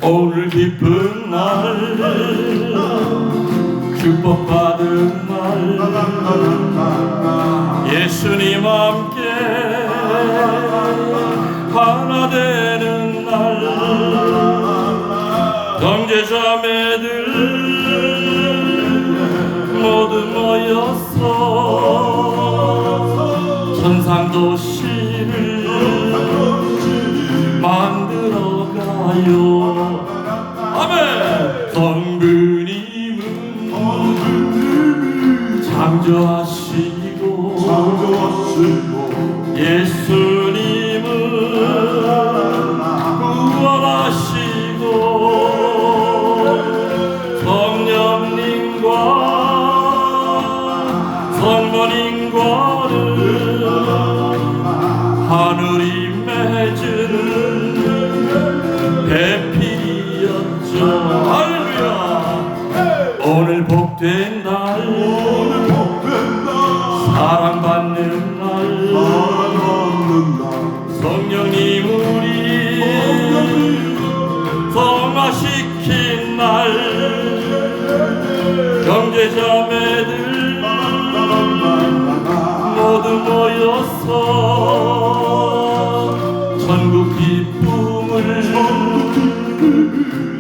오늘 기쁜 날 축복받은 날 예수님 함께 하나 되는 날 형제자매들 모두 모여서 천상도시를 만들어가요. 아멘. 성부님은 창조하시고 예수님은 구원하시고 성령님과 성모님과는 하늘이 맺은 배필이었죠. 할렐루야. 오늘 복된 날 사랑받는 날 성령님 우리 성화시킨 날 형제자매들 모두 모여서 천국 기쁨을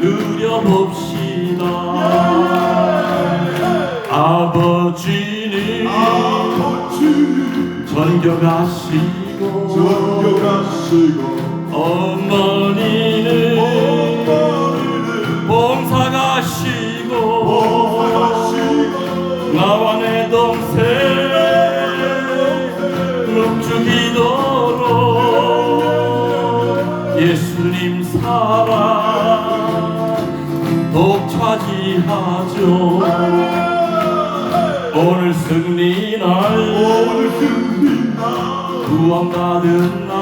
누려봅시다. 아버지는 전교가시고 어머니는 봉사가시고 나와 내 동생 묵주기도로 예수님 사랑 독차지하죠. 오늘 승리날 구원받은 날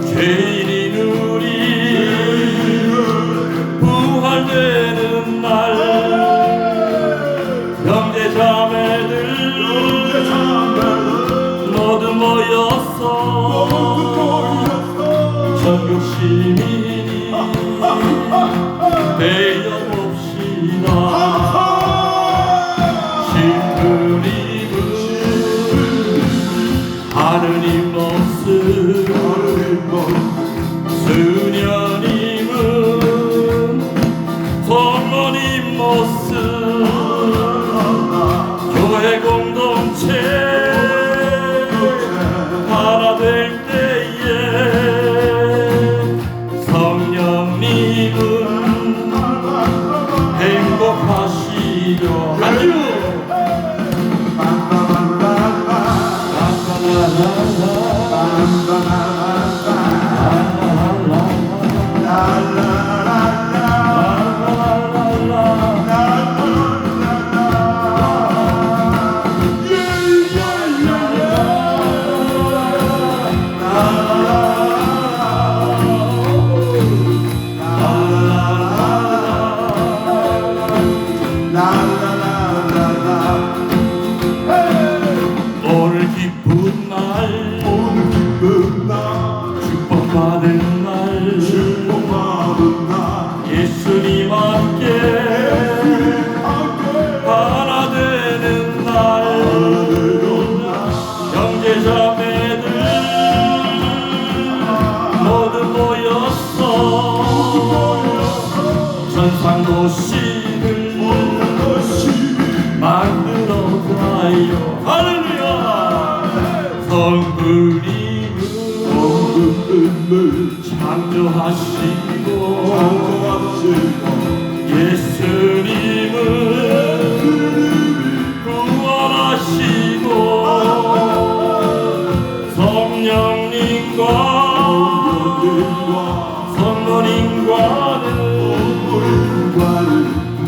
죄인인 우리 부활되는 날 형제자매들 모두 모여서 전국 시민이 되어봅시다. 신부님은 하느님 모습 수녀님은 성모님 모습 교회 공동체 하나 될 때에 성령님은 행복하시죠. 아주 오늘 기쁜 날 축복받은 날 예수님 함께 하나 되는 날 형제자매들 모두 모여서 천상도시를 만들어가요. 할렐루야. 성부님은 창조하시고 예수님은 구원하시고 성령님과 성모님과는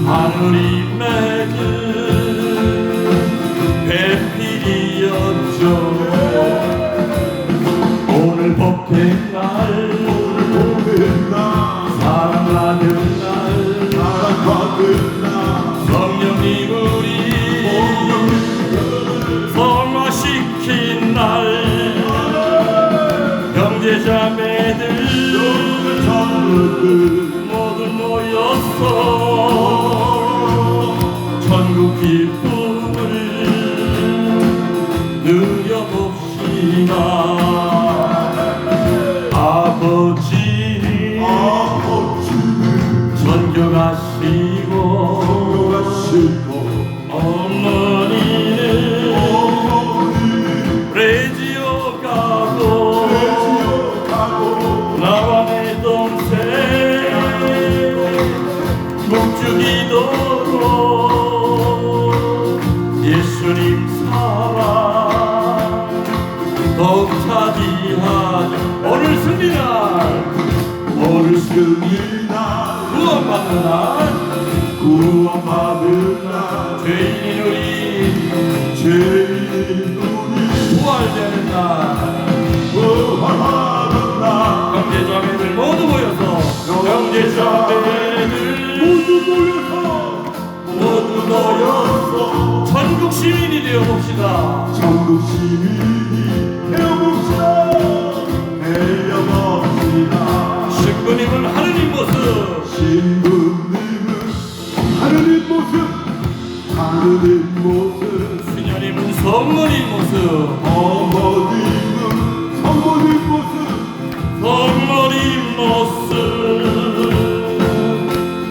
하늘이 맺은 배필이었죠. 오늘 복된 날 사랑받은 날 성령님 우리 성화시키고 날 형제자매들 모두 모였어 천국 기쁨을 누려봅시다. 아버지는 전교가시고 어머니는 레지오 가고 나와 내 동생 묵주기도로 예수님 사랑 더욱 차지하자. 오늘 승리날 구원받는 날 죄인인 우리 부활되는 날 형제자매들 모두 모여서 천국 시민이 되어봅시다. 천국 시민이 되어봅시다. 신부님은 하느님 모습 수녀님은 성모님 모습 성모님 모습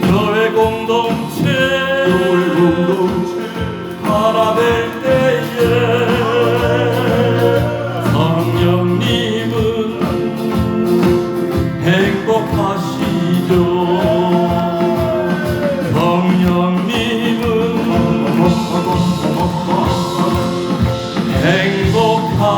교회 공동체 하나 될 때에 성령님은 행복하시죠. 성령님은 행복하시죠.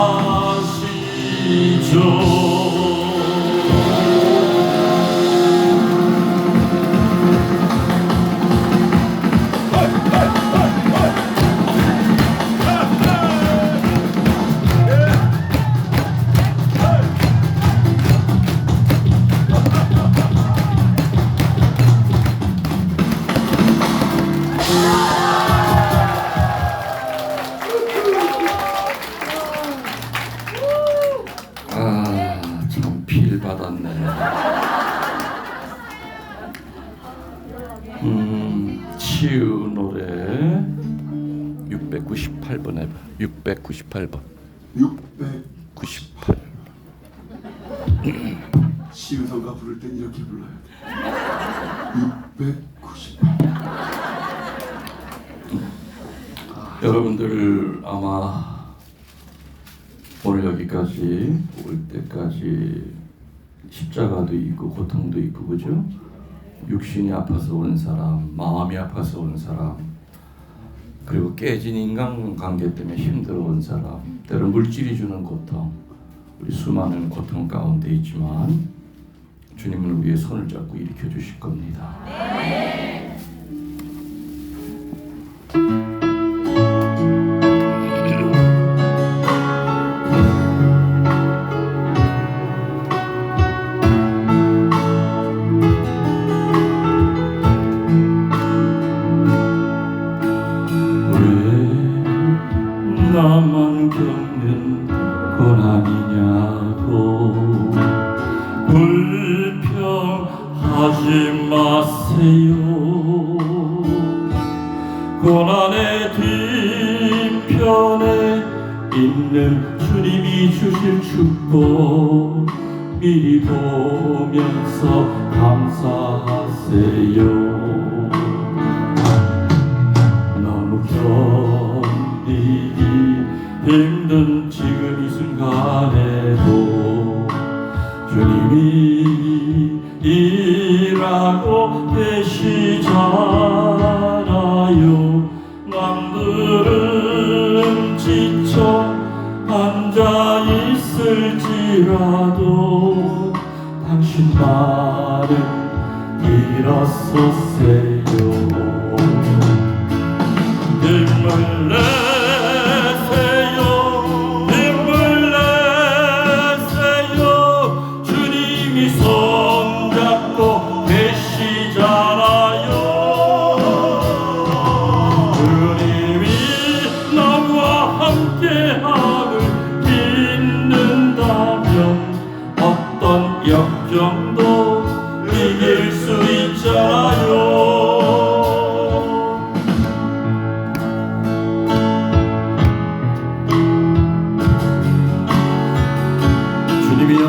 참 필 받았네. 치유 노래 698번 해봐. 698번. 698. 시우성가 부를 땐 이렇게 불러야 돼. 698. 여러분들 아마 오늘 여기까지 올 때까지 십자가도 있고 고통도 있고 그죠? 육신이 아파서 온 사람, 마음이 아파서 온 사람, 그리고 깨진 인간관계 때문에 힘들어 온 사람, 때로 물질이 주는 고통, 우리 수많은 고통 가운데 있지만 주님은 우리의 손을 잡고 일으켜 주실 겁니다. 나만 겪는 고난이냐고 불평하지 마세요. 고난의 뒤편에 있는 주님이 주실 축복 미리 보면서 감사하세요. 너무 견디기 힘든 지금 이 순간에도 주님이 일하고 계시잖아요. 남들은 지쳐 앉아 있을지라도 당신만은 일어서세요. 힘을 내세요. 힘을 내세요. 주님이 손잡고 계시잖아요. 주님이 나와 함께하는 길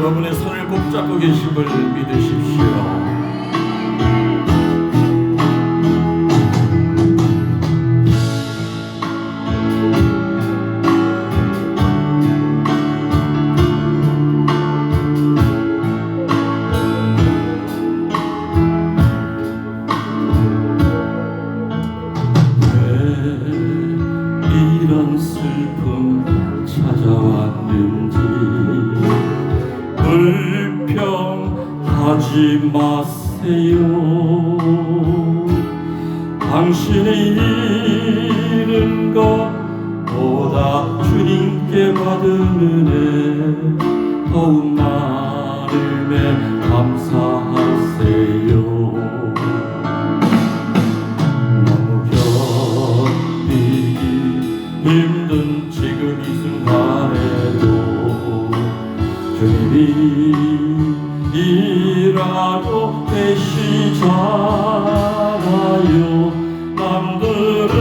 여러분의 손을 꼭 잡고 계심을 믿으십시오. 이런 슬픔 찾아왔는지 불평하지 마세요. 당신이 잃은 것보다 주님께 받은 은혜 더욱 나름에 감사하세요. 힘든 지금 이 순간에도 주님이 일하고 계시잖아요. 남들은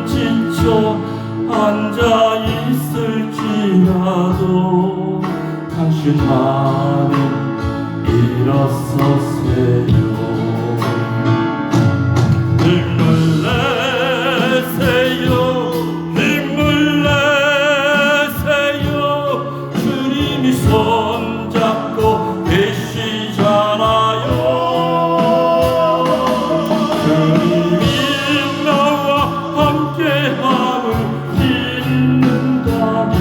지쳐 앉아있을지라도 당신만은 일어서세요. 손잡고 계시잖아요. 주님이 나와 함께함을 믿는다면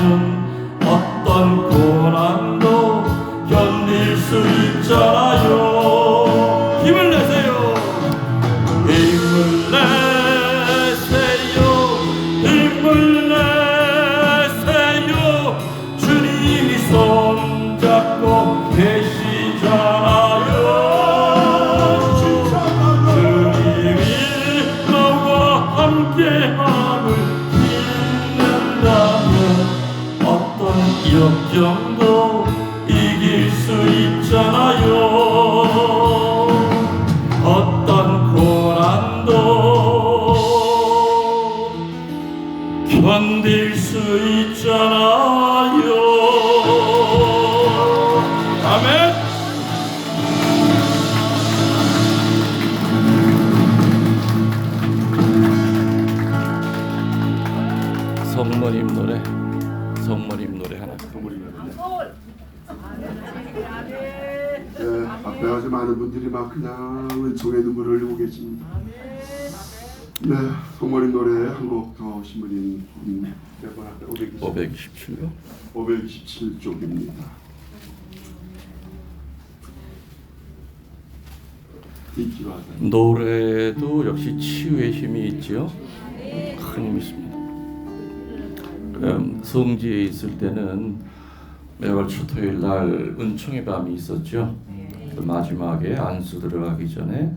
어떤 고난도 견딜 수 있잖아요. 힘을 내세요. 힘을 내세요. 힘을 내세요. 주님이 손잡고 계시잖아요. 주님이 나와 함께함을 믿는다면 어떤 역경도 이길 수 있잖아요. 어떤 고난도 견딜 수 있잖아요. 아멘. 성모님 노래 하나. 네, 앞에 가서 많은 분들이 막 그냥 은총의 눈물을 흘리고 계십니다. 네, 성모님 노래 한 곡 더 신부님 몇 번 할까요? 527요? 527쪽입니다. 잊기로 하자. 노래도 역시 치유의 힘이 있지요. 큰 힘이 있습니다. 성지에 있을 때는 매월 첫 토요일 날 은총의 밤이 있었죠. 그 마지막에 안수 들어가기 전에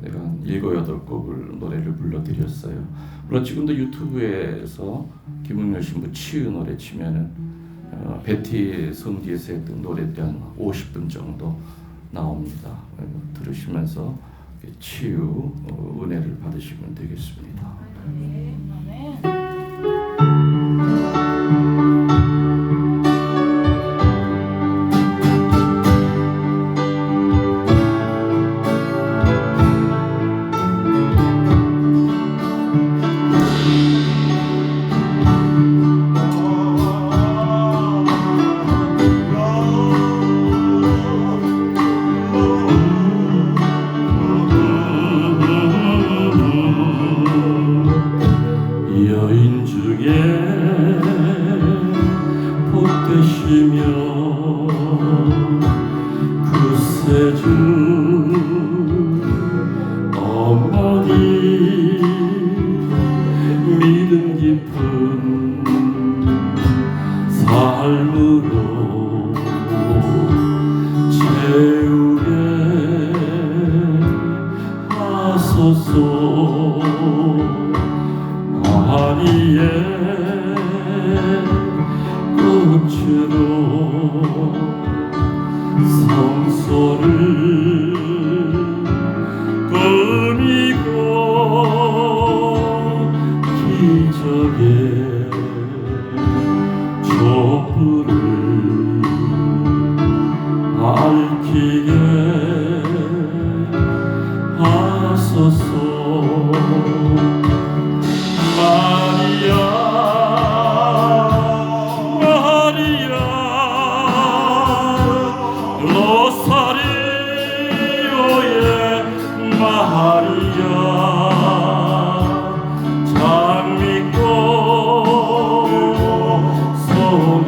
내가 한 7, 8곡을 노래를 불러드렸어요. 물론 지금도 유튜브에서 김은열 신부 치유 노래 치면은 베티 성지에서 했던 노래들이 한 50분 정도 나옵니다. 들으시면서 치유 은혜를 받으시면 되겠습니다. 여인 중에 복되시며 구세주 어머니 믿음 깊은 삶으로 채우게 하소서. 아니의 꽃으로 성소를 꾸미고 기적의 촛불을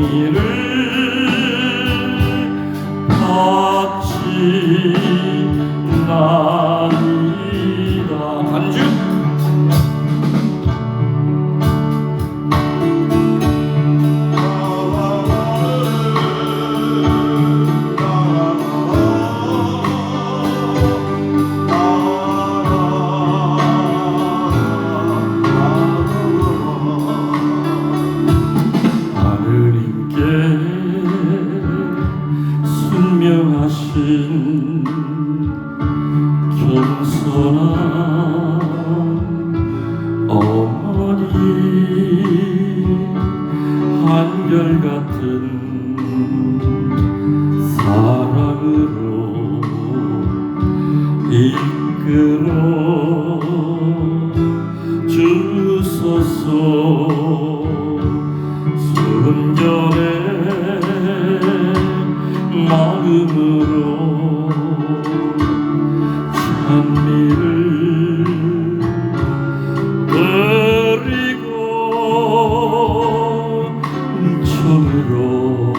송이를 바치나이다. 간주 하느님께 순명하신 겸손한 어머니, 한결같은 사랑으로 이끌어 주소서. 순결의 마음으로 찬미를 드리고 은총으로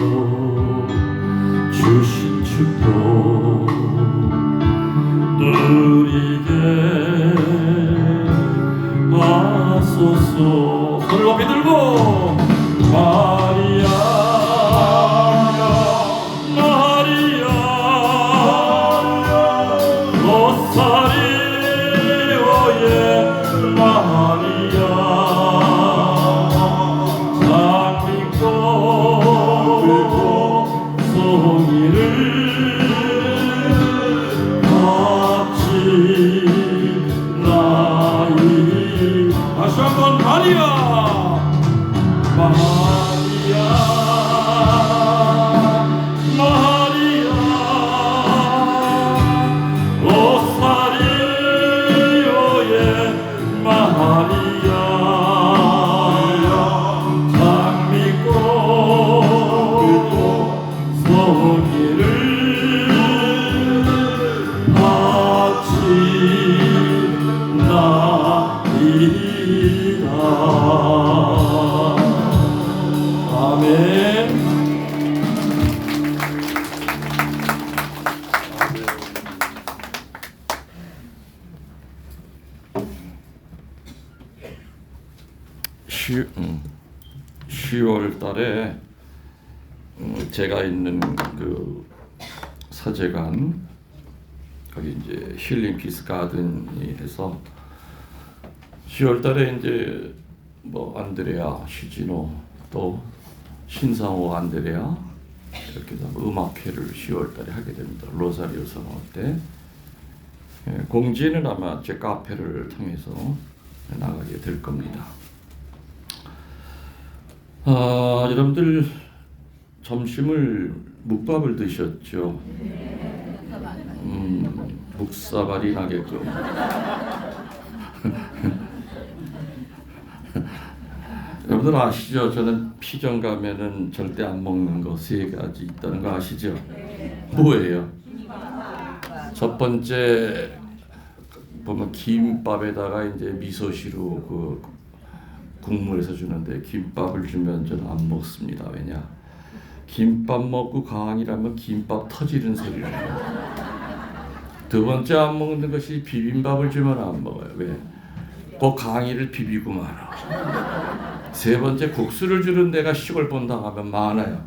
주신 축복 누리게 하소서. 손을 높이 들고 마리아 마리아 로사리오의 마리아 장 믿고 송이를 바치나이. 다시 한번 마리아 마리아 마리아 로사리오의 마리아 장 믿고 송이를 바치나이다. 아멘. 시 10월 달에 제가 있는 그 사제관 거기 이제 힐링 피스 가든이 해서 10월 달에 이제 뭐 안드레아 시즈노 또 신상호 안드레아 이렇게 해서 음악회를 10월 달에 하게 됩니다. 로사리오 성화 때. 공지는 아마 제 카페를 통해서 나가게 될 겁니다. 여러분들 점심을 묵밥을 드셨죠? 묵사발이 나게끔. 여러분들 아시죠? 저는 피정 가면은 절대 안 먹는 거 3가지 있다는 거 아시죠? 뭐예요? 첫 번째 보면 김밥에다가 이제 미소시루 그 국물에서 주는데 김밥을 주면 저는 안 먹습니다. 왜냐? 김밥 먹고 강이라면 김밥 터지는 소리를 해요. 두 번째 안 먹는 것이 비빔밥을 주면 안 먹어요. 왜? 그 강이를 비비고 말아. 세 번째 국수를 주는 데가 시골 본다 하면 많아요.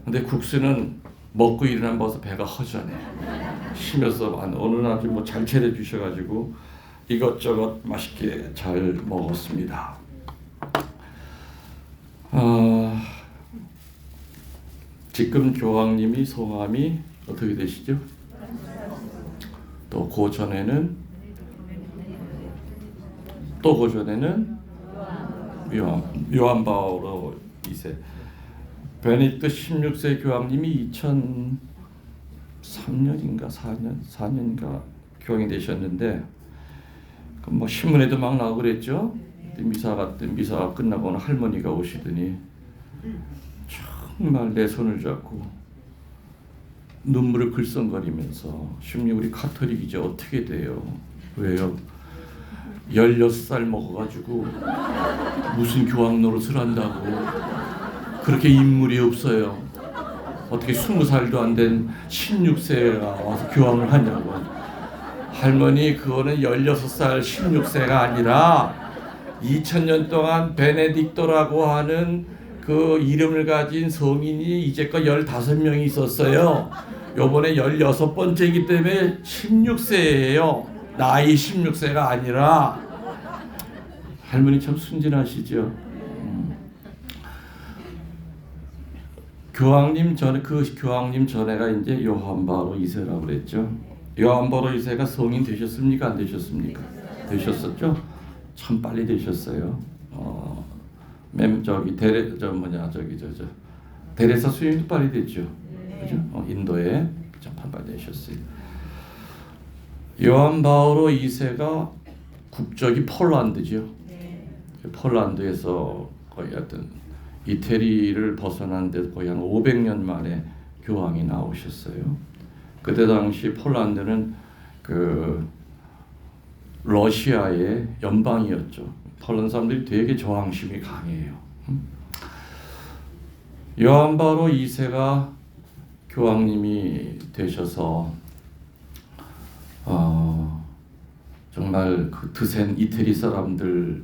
근데 국수는 먹고 일어나면 벌써 배가 허전해. 쉬면서 오늘 아주 뭐 잘 차려 주셔가지고 이것저것 맛있게 잘 먹었습니다. 지금 교황님이 성함이 어떻게 되시죠? 또 그 전에는 요한 바오로 2세. 베네딕토 16세 교황님이 2003년인가 4년인가 교황이 되셨는데 뭐 신문에도 막 나오고 그랬죠. 미사가 끝나고 할머니가 오시더니 정말 내 손을 잡고 눈물을 글썽거리면서 심지어 우리 카톨릭이죠. 어떻게 돼요? 왜요? 16살 먹어가지고 무슨 교황 노릇을 한다고 그렇게 인물이 없어요. 어떻게 20살도 안 된 16세가 와서 교황을 하냐고. 할머니, 그거는 16살 16세가 아니라 2000년 동안 베네딕토라고 하는 그 이름을 가진 성인이 이제껏 15명이 있었어요. 요번에 16번째이기 때문에 16세예요. 나이 16세가 아니라. 할머니 참 순진하시죠. 교황님 전에가 이제 요한 바오로 2세라고 그랬죠. 요한 바오로 2세가 성인 되셨습니까? 안 되셨습니까? 되셨었죠. 참 빨리 되셨어요. 데레사 수임도 빨리 됐죠. 그죠? 인도에 참 빨리 되셨어요. 요한 바오로 2세가 국적이 폴란드죠. 폴란드에서 거의 하여튼 이태리를 벗어난 데 거의 한 500년 만에 교황이 나오셨어요. 그때 당시 폴란드는 그 러시아의 연방이었죠. 폴란드 사람들이 되게 저항심이 강해요. 요한 바오로 2세가 교황님이 되셔서 정말 그 드센 이태리 사람들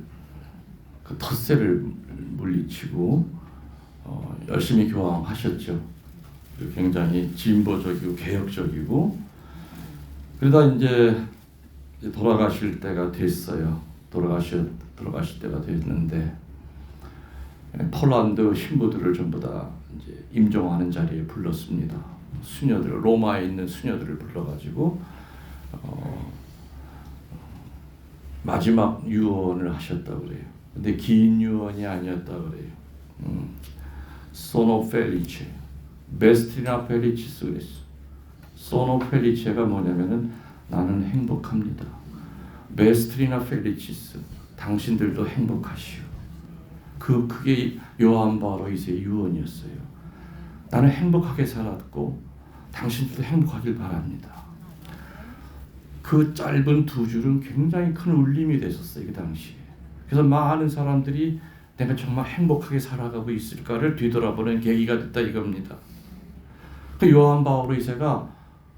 그 텃세를 물리치고 열심히 교황하셨죠. 굉장히 진보적이고 개혁적이고. 그러다 이제 돌아가실 때가 됐어요. 돌아가실 때가 됐는데 폴란드 신부들을 전부 다 이제 임종하는 자리에 불렀습니다. 수녀들, 로마에 있는 수녀들을 불러가지고 마지막 유언을 하셨다고 그래요. 근데 긴 유언이 아니었다고 그래요. 소노 펠리체, 베스트리나 펠리치스 그랬어. 소노 펠리체가 뭐냐면은 나는 행복합니다. 베스트리나 펠리치스, 당신들도 행복하시오. 그게 요한 바오로 2세의 유언이었어요. 나는 행복하게 살았고 당신들도 행복하길 바랍니다. 그 짧은 두 줄은 굉장히 큰 울림이 됐었어요, 그 당시에. 그래서 많은 사람들이 내가 정말 행복하게 살아가고 있을까를 뒤돌아보는 계기가 됐다 이겁니다. 그 요한 바오로 2세가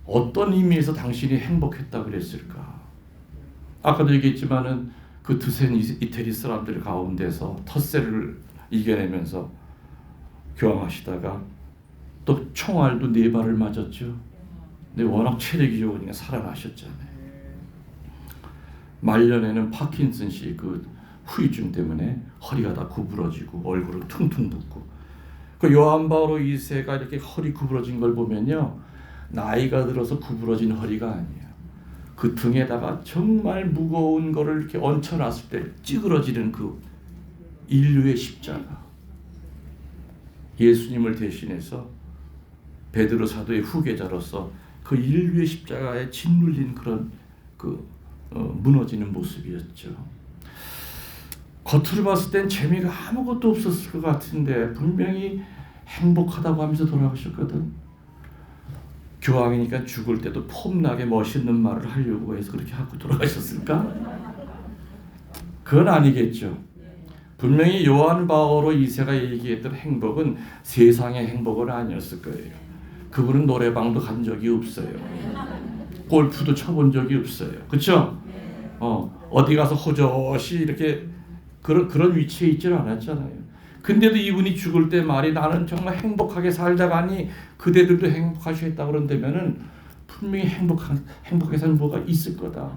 어떤 의미에서 당신이 행복했다 그랬을까? 아까도 얘기했지만은 그 드센 이태리 사람들 가운데서 텃세를 이겨내면서 교황하시다가 또 총알도 4발을 맞았죠. 근데 워낙 체력이 좋으니까 살아나셨잖아요. 말년에는 파킨슨씨 그 후유증 때문에 허리가 다 구부러지고 얼굴을 퉁퉁 붓고. 그 요한 바오로 2세가 이렇게 허리 구부러진 걸 보면요, 나이가 들어서 구부러진 허리가 아니에요. 그 등에다가 정말 무거운 거를 이렇게 얹혀놨을 때 찌그러지는 그 인류의 십자가. 예수님을 대신해서 베드로 사도의 후계자로서 그 인류의 십자가에 짓눌린 그런 무너지는 모습이었죠. 겉으로 봤을 땐 재미가 아무것도 없었을 것 같은데 분명히 행복하다고 하면서 돌아가셨거든. 교황이니까 죽을 때도 폼나게 멋있는 말을 하려고 해서 그렇게 하고 돌아가셨을까? 그건 아니겠죠. 분명히 요한 바오로 2세가 얘기했던 행복은 세상의 행복은 아니었을 거예요. 그분은 노래방도 간 적이 없어요. 골프도 쳐본 적이 없어요. 그렇죠? 어디 가서 호젓이 이렇게 그런 위치에 있지는 않았잖아요. 근데도 이분이 죽을 때 말이 나는 정말 행복하게 살다가니 그대들도 행복하시겠다 그런다면은 분명히 행복하게 사는 뭐가 있을 거다.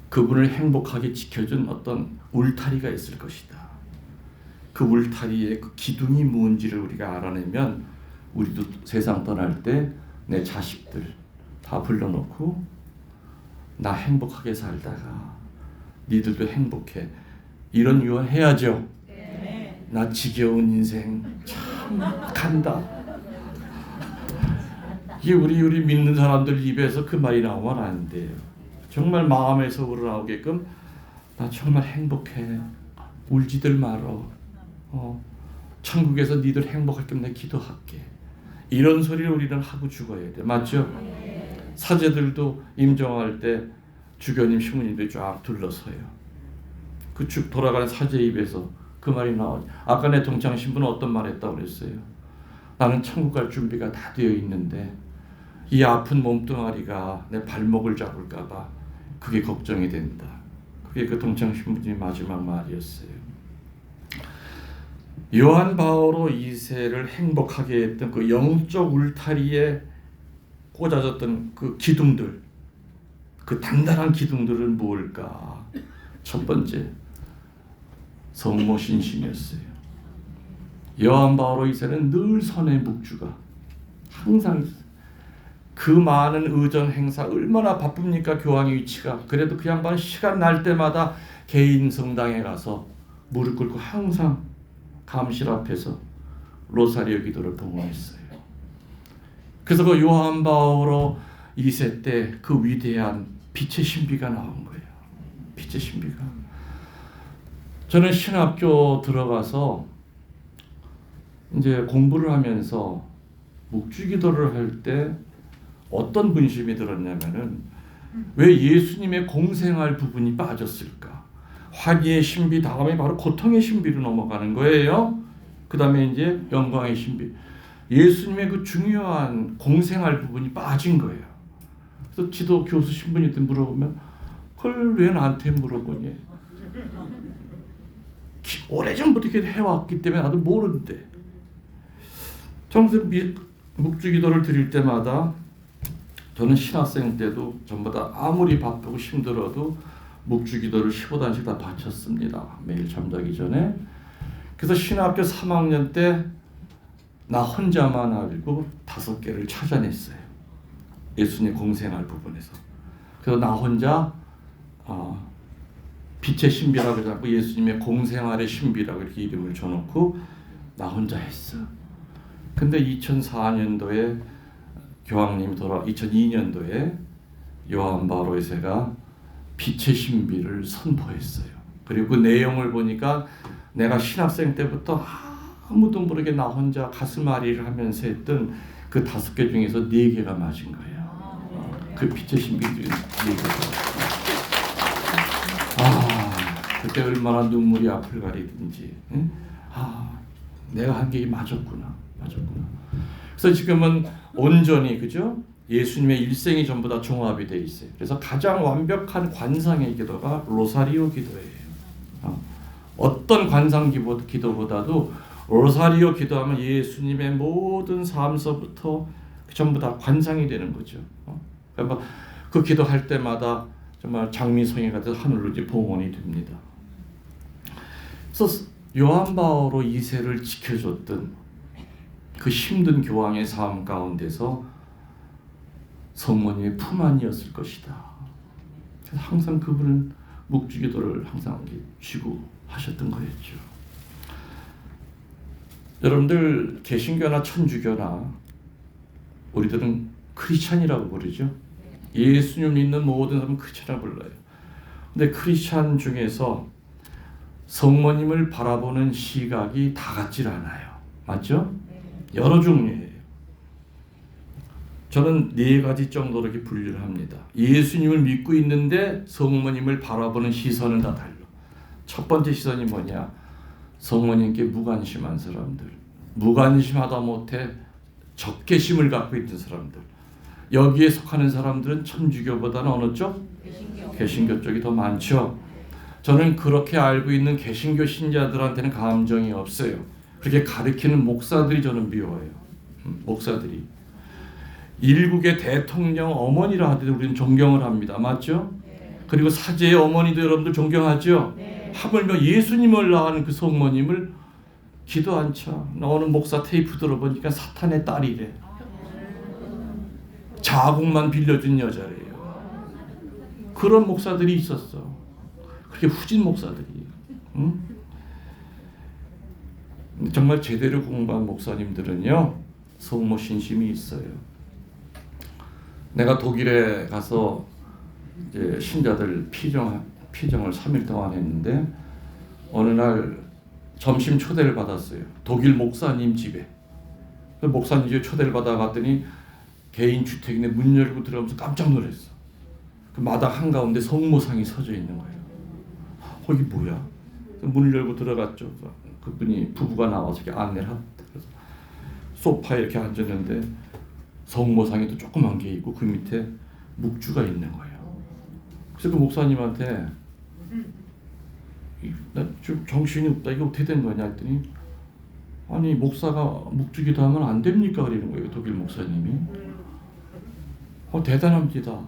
그분을 행복하게 지켜준 어떤 울타리가 있을 것이다. 그 울타리의 그 기둥이 뭔지를 우리가 알아내면 우리도 세상 떠날 때 내 자식들 다 불러놓고 나 행복하게 살다가 니들도 행복해. 이런 유언 해야죠. 나 지겨운 인생 참 간다. 이게 우리 믿는 사람들 입에서 그 말이 나오면 안 돼요. 정말 마음에서 우러나오게끔 나 정말 행복해. 울지들 말어. 천국에서 니들 행복하게끔 내 기도할게. 이런 소리를 우리는 하고 죽어야 돼. 맞죠? 사제들도 임종할 때 주교님, 신부님들이 쫙 둘러서요. 그 쭉 돌아가는 사제 입에서 그 말이 나오죠. 아까 내 동창 신부는 어떤 말 했다고 그랬어요? 나는 천국 갈 준비가 다 되어 있는데 이 아픈 몸뚱아리가 내 발목을 잡을까 봐 그게 걱정이 된다. 그게 그 동창 신부님의 마지막 말이었어요. 요한 바오로 2세를 행복하게 했던 그 영적 울타리에 꽂아졌던 그 기둥들, 그 단단한 기둥들은 무엇일까? 첫 번째, 성모 신심이었어요. 요한 바오로 2세는 늘 선의 묵주가 항상 그 많은 의전 행사 얼마나 바쁩니까? 교황의 위치가. 그래도 그 양반은 시간 날 때마다 개인 성당에 가서 무릎 꿇고 항상 감실 앞에서 로사리오 기도를 봉헌했어요. 그래서 그 요한 바오로 2세 때 그 위대한 빛의 신비가 나온 거예요. 빛의 신비가. 저는 신학교 들어가서 이제 공부를 하면서 묵주기도를 할 때 어떤 분심이 들었냐면은 왜 예수님의 공생할 부분이 빠졌을까? 화기의 신비 다음에 바로 고통의 신비로 넘어가는 거예요. 그 다음에 이제 영광의 신비. 예수님의 그 중요한 공생할 부분이 빠진 거예요. 그래서 지도 교수 신부님한테 물어보면 그걸 왜 나한테 물어보니? 오래전부터 이렇게 해왔기 때문에 나도 모르는데. 저는 묵주기도를 드릴 때마다 저는 신학생 때도 전부 다 아무리 바쁘고 힘들어도 묵주기도를 15단씩 다 바쳤습니다. 매일 잠자기 전에. 그래서 신학교 3학년 때 나 혼자만 알고 5개를 찾아냈어요. 예수님 공생할 부분에서. 그래서 나 혼자 빛의 신비라고 잡고 예수님의 공생활의 신비라고 이렇게 이름을 줘놓고 나 혼자 했어. 근데 2004년도에 교황님이 2002년도에 요한 바오로 2세가 빛의 신비를 선포했어요. 그리고 그 내용을 보니까 내가 신학생 때부터 아무도 모르게 나 혼자 가슴앓이를 하면서 했던 그 5개 중에서 4개가 맞은 거예요. 그 빛의 신비 중에 4개가. 그때 얼마나 눈물이 앞을 가리든지. 내가 한 게 맞았구나. 그래서 지금은 온전히 그죠? 예수님의 일생이 전부 다 종합이 돼 있어요. 그래서 가장 완벽한 관상의 기도가 로사리오 기도예요. 어떤 관상 기도보다도 로사리오 기도하면 예수님의 모든 삶서부터 전부 다 관상이 되는 거죠. 그러니까 그 기도할 때마다 정말 장미송이가 돼서 하늘로 이제 봉헌이 됩니다. 그래서 요한 바오로 2세를 지켜줬던 그 힘든 교황의 삶 가운데서 성모님의 품 안이었을 것이다. 그래서 항상 그분은 묵주기도를 항상 쥐고 하셨던 거였죠. 여러분들 개신교나 천주교나 우리들은 크리스찬이라고 부르죠. 예수님 믿는 모든 사람은 크리스찬이라고 불러요. 근데 크리스찬 중에서 성모님을 바라보는 시각이 다 같질 않아요. 맞죠? 여러 종류예요. 저는 4가지 정도로 이렇게 분류를 합니다. 예수님을 믿고 있는데 성모님을 바라보는 시선은 다 달라. 첫 번째 시선이 뭐냐? 성모님께 무관심한 사람들, 무관심하다 못해 적개심을 갖고 있는 사람들. 여기에 속하는 사람들은 천주교보다는 어느 쪽? 개신교 쪽이 더 많죠. 저는 그렇게 알고 있는 개신교 신자들한테는 감정이 없어요. 그렇게 가르치는 목사들이 저는 미워요. 목사들이. 일국의 대통령 어머니라 하더라도 우리는 존경을 합니다. 맞죠? 그리고 사제의 어머니도 여러분들 존경하죠? 하물며 예수님을 낳은 그 성모님을 기도 안 쳐. 나오는 목사 테이프 들어보니까 사탄의 딸이래. 자궁만 빌려준 여자래요. 그런 목사들이 있었어. 그렇게 후진 목사들이. 응? 정말 제대로 공부한 목사님들은요, 성모 신심이 있어요. 내가 독일에 가서 이제 신자들 피정을 3일 동안 했는데 어느 날 점심 초대를 받았어요. 독일 목사님 집에. 목사님 집에 초대를 받아갔더니 개인 주택인데 문 열고 들어가면서 깜짝 놀랐어. 그 마당 한가운데 성모상이 서져 있는 거예요. 이게 뭐야? 문을 열고 들어갔죠. 그분이 부부가 나와서 이렇게 안내를 하고 소파에 이렇게 앉았는데 성모상에도 조그만 게 있고 그 밑에 묵주가 있는 거예요. 그래서 그 목사님한테 나 좀 정신이 없다. 이게 어떻게 된 거냐 했더니 아니 목사가 묵주기도 하면 안 됩니까? 그러는 거예요. 독일 목사님이. 대단합니다.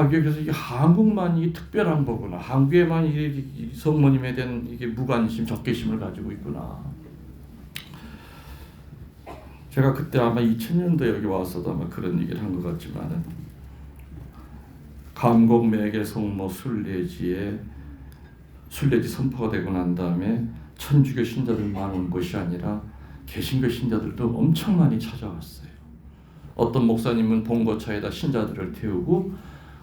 이게 그래서 이게 한국만 이게 특별한 거구나. 한국에만 이게 성모님에 대한 이게 무관심, 적개심을 가지고 있구나. 제가 그때 아마 2000년도 여기 와서도 아마 그런 얘기를 한 것 같지만은 감곡 매개 성모 순례지 선포가 되고 난 다음에 천주교 신자들만 온 것이 아니라 개신교 신자들도 엄청 많이 찾아왔어요. 어떤 목사님은 봉고차에다 신자들을 태우고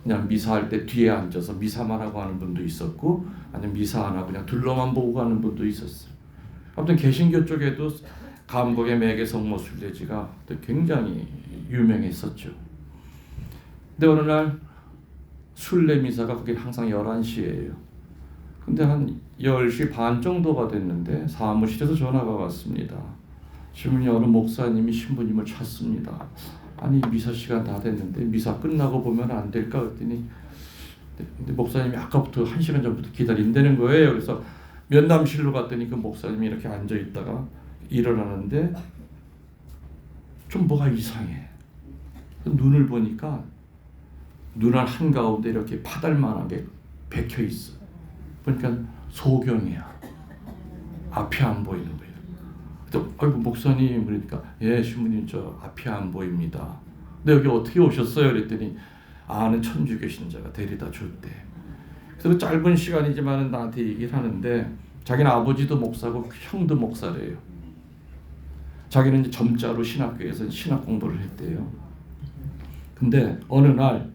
그냥 미사할 때 뒤에 앉아서 미사만 하고 하는 분도 있었고 아니면 미사 안 하고 그냥 둘러만 보고 가는 분도 있었어요. 아무튼 개신교 쪽에도 감곡의 매개 성모 순례지가 굉장히 유명했었죠. 근데 어느 날 순례 미사가 그게 항상 11시예요. 근데 한 10시 반 정도가 됐는데 사무실에서 전화가 왔습니다. 신부님 어느 목사님이 신부님을 찾습니다. 아니 미사 시간 다 됐는데 미사 끝나고 보면 안 될까 그랬더니 근데 목사님이 아까부터 1시간 전부터 기다린다는 거예요. 그래서 면담실로 갔더니 그 목사님이 이렇게 앉아 있다가 일어나는데 좀 뭐가 이상해. 눈을 보니까 눈 한가운데 이렇게 파달만한 게 박혀 있어. 그러니까 소경이야. 앞이 안 보이는 거예요. 그래서 아이고 목사님 그러니까 예 신부님 저 앞이 안 보입니다. 근데 여기 어떻게 오셨어요? 그랬더니 아는 천주교 신자가 데려다 줬대. 그래서 짧은 시간이지만 나한테 얘기를 하는데 자기는 아버지도 목사고 형도 목사래요. 자기는 이제 점자로 신학교에서 신학 공부를 했대요. 근데 어느 날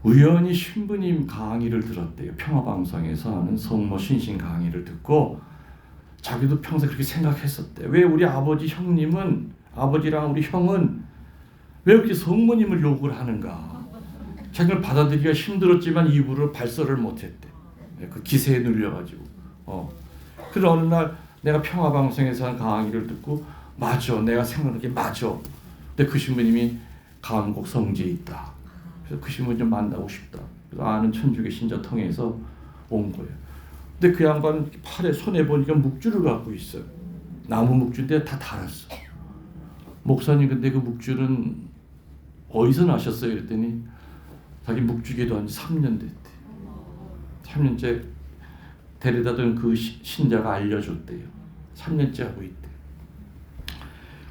우연히 신부님 강의를 들었대요. 평화방송에서 하는 성모 신신 강의를 듣고 자기도 평소에 그렇게 생각했었대. 왜 우리 아버지 형님은 아버지랑 우리 형은 왜 이렇게 성모님을 욕을 하는가? 자기를 받아들이기가 힘들었지만 입으로 발설을 못했대. 그 기세에 눌려가지고. 그래서 어느 날 내가 평화방송에서 한 강의를 듣고 맞아. 내가 생각하는 게 맞아. 근데 그 신부님이 감곡 성지에 있다. 그래서 그 신부님 좀 만나고 싶다. 그래서 아는 천주교 신자 통해서 온 거예요. 근데 그 양반 팔에 손에 보니까 묵주를 갖고 있어요. 나무 묵주인데 다 달았어. 목사님 근데 그 묵주는 어디서 나셨어요? 그랬더니 자기 묵주기도 한 3년 됐대. 3년째 데려다던 그 신자가 알려줬대요. 3년째 하고 있대.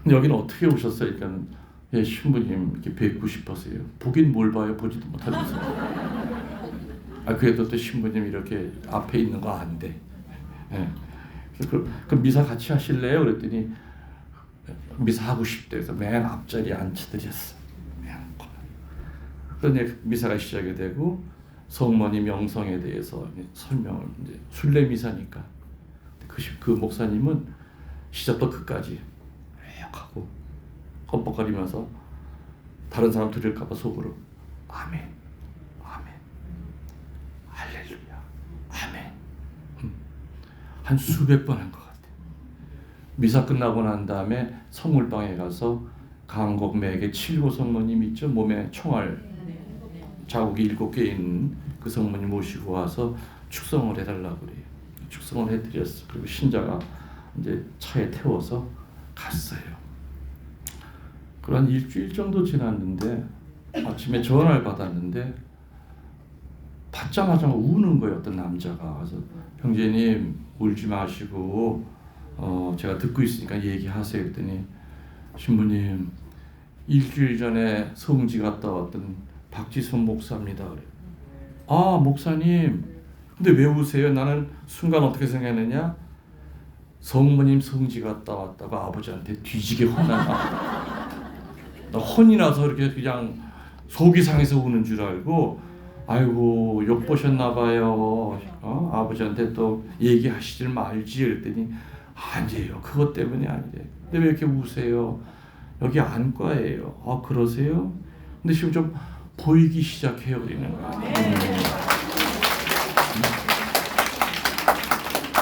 근데 여기는 어떻게 오셨어요? 그러니까 예, 신부님 이렇게 뵙고 싶어서요. 보긴 뭘 봐요? 보지도 못하면서. 그래도 또 신부님 이렇게 앞에 있는 거 안 돼. 예. 그럼 미사 같이 하실래요? 그랬더니 미사 하고 싶대. 그래서 맨 앞자리에 앉혀드렸어. 그런데 미사가 시작이 되고 성모님 영성에 대해서 설명을 이제 순례 미사니까 그 목사님은 시작부터 끝까지 하고 껌뻑거리면서 다른 사람 들을까봐 속으로 아멘, 아멘, 할렐루야, 아멘 한 수백 번 한 것 같아요. 미사 끝나고 난 다음에 성물방에 가서 감곡 매개 7고 성모님 있죠? 몸에 총알 자국이 7개 있는 그 성모님 모시고 와서 축성을 해달라고 그래요. 축성을 해드렸어. 그리고 신자가 이제 차에 태워서 갔어요. 그런 일주일 정도 지났는데 아침에 전화를 받았는데 받자마자 우는 거예요. 어떤 남자가. 그래서 형제님 울지 마시고 제가 듣고 있으니까 얘기하세요. 그랬더니 신부님 일주일 전에 성지 갔다 왔던 박지순 목사입니다. 그래요. 아 목사님 근데 왜 우세요? 나는 순간 어떻게 생각했느냐? 성모님 성지 갔다 왔다고 아버지한테 뒤지게 혼난다. 나 혼이 나서 이렇게 그냥 속이 상해서 우는 줄 알고 아이고 욕 보셨나 봐요. 아버지한테 또 얘기하시질 말지 그랬더니 아니에요. 그것 때문에 아니래. 근데 왜 이렇게 우세요? 여기 안과예요. 그러세요? 근데 지금 좀 보이기 시작해요. 그러는 거야.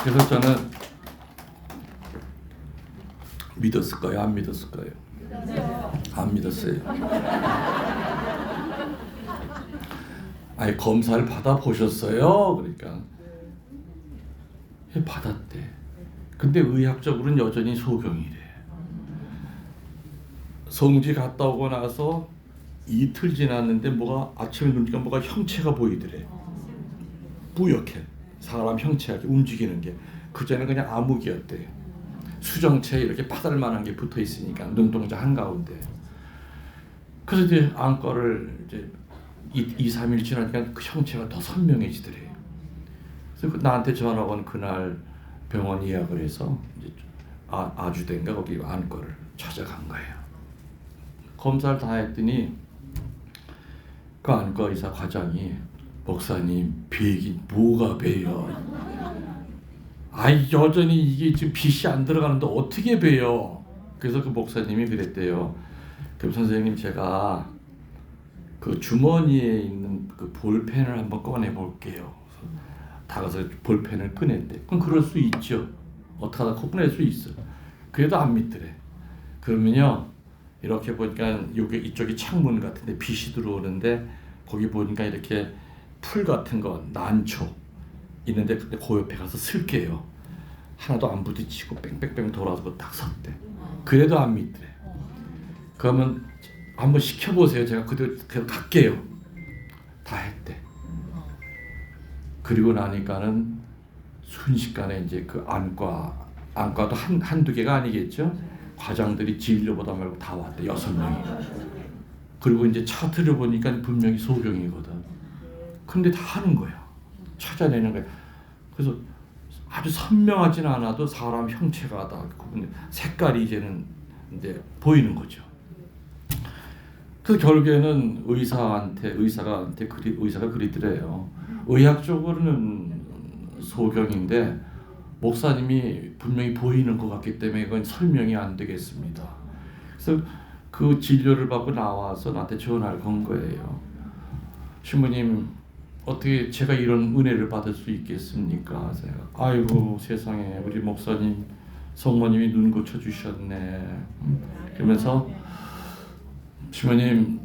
그래서 저는 믿었을까요? 안 믿었을까요? 안 믿었어요. 아니 검사를 받아보셨어요? 그러니까 받았대. 근데 의학적으로는 여전히 소경이래. 성지 갔다 오고 나서 이틀 지났는데 뭐가 아침에 눈 뜨니까 뭐가 형체가 보이더래. 뿌옇게 사람 형체가 움직이는 게 그전에 그냥 암흑이었대요. 수정체에 이렇게 파달만한 게 붙어 있으니까 눈동자 한가운데. 그래서 이제 안과를 이제 2-3일 지나니까 그 형체가 더 선명해지더래요. 그래서 나한테 전화가 온 그날 병원 예약을 해서 이제 아주대인가 거기 안과를 찾아간 거예요. 검사를 다 했더니 그 안과 의사 과장이 목사님 배긴 뭐가 배요? 아이 여전히 이게 지금 빛이 안 들어가는데 어떻게 배요? 그래서 그 목사님이 그랬대요. 그럼 선생님 제가 그 주머니에 있는 그 볼펜을 한번 꺼내 볼게요. 다가서 볼펜을 꺼냈대. 그럼 그럴 수 있죠. 어떻게 하다 꺼낼 수 있어. 그래도 안 믿더래. 그러면요 이렇게 보니까 여기 이쪽이 창문 같은데 빛이 들어오는데 거기 보니까 이렇게 풀 같은 거 난초 있는데 근데 그 옆에 가서 쓸게요. 하나도 안 부딪히고 뺑뺑뺑 돌아서 딱 섰대. 그래도 안 믿더래. 그러면 한번 시켜보세요. 제가 그대로 갈게요. 다 했대. 그리고 나니까는 순식간에 이제 그 안과도 한두 개가 아니겠죠. 과장들이 진료보다 말고 다 왔대. 6명이. 그리고 이제 차트를 보니까 분명히 소경이거든. 근데 다 하는 거야. 찾아내는 거야. 그래서 아주 선명하진 않아도 사람 형체가 다 색깔이 이제는 이제 보이는 거죠. 그래서 결국에는 의사가 그리더래요. 의학적으로는 소경인데 목사님이 분명히 보이는 것 같기 때문에 이건 설명이 안 되겠습니다. 그래서 그 진료를 받고 나와서 나한테 전화를 건 거예요. 신부님 어떻게 제가 이런 은혜를 받을 수 있겠습니까? 제가 아이고 세상에 우리 목사님 성모님이 눈 고쳐 주셨네. 그러면서 신부님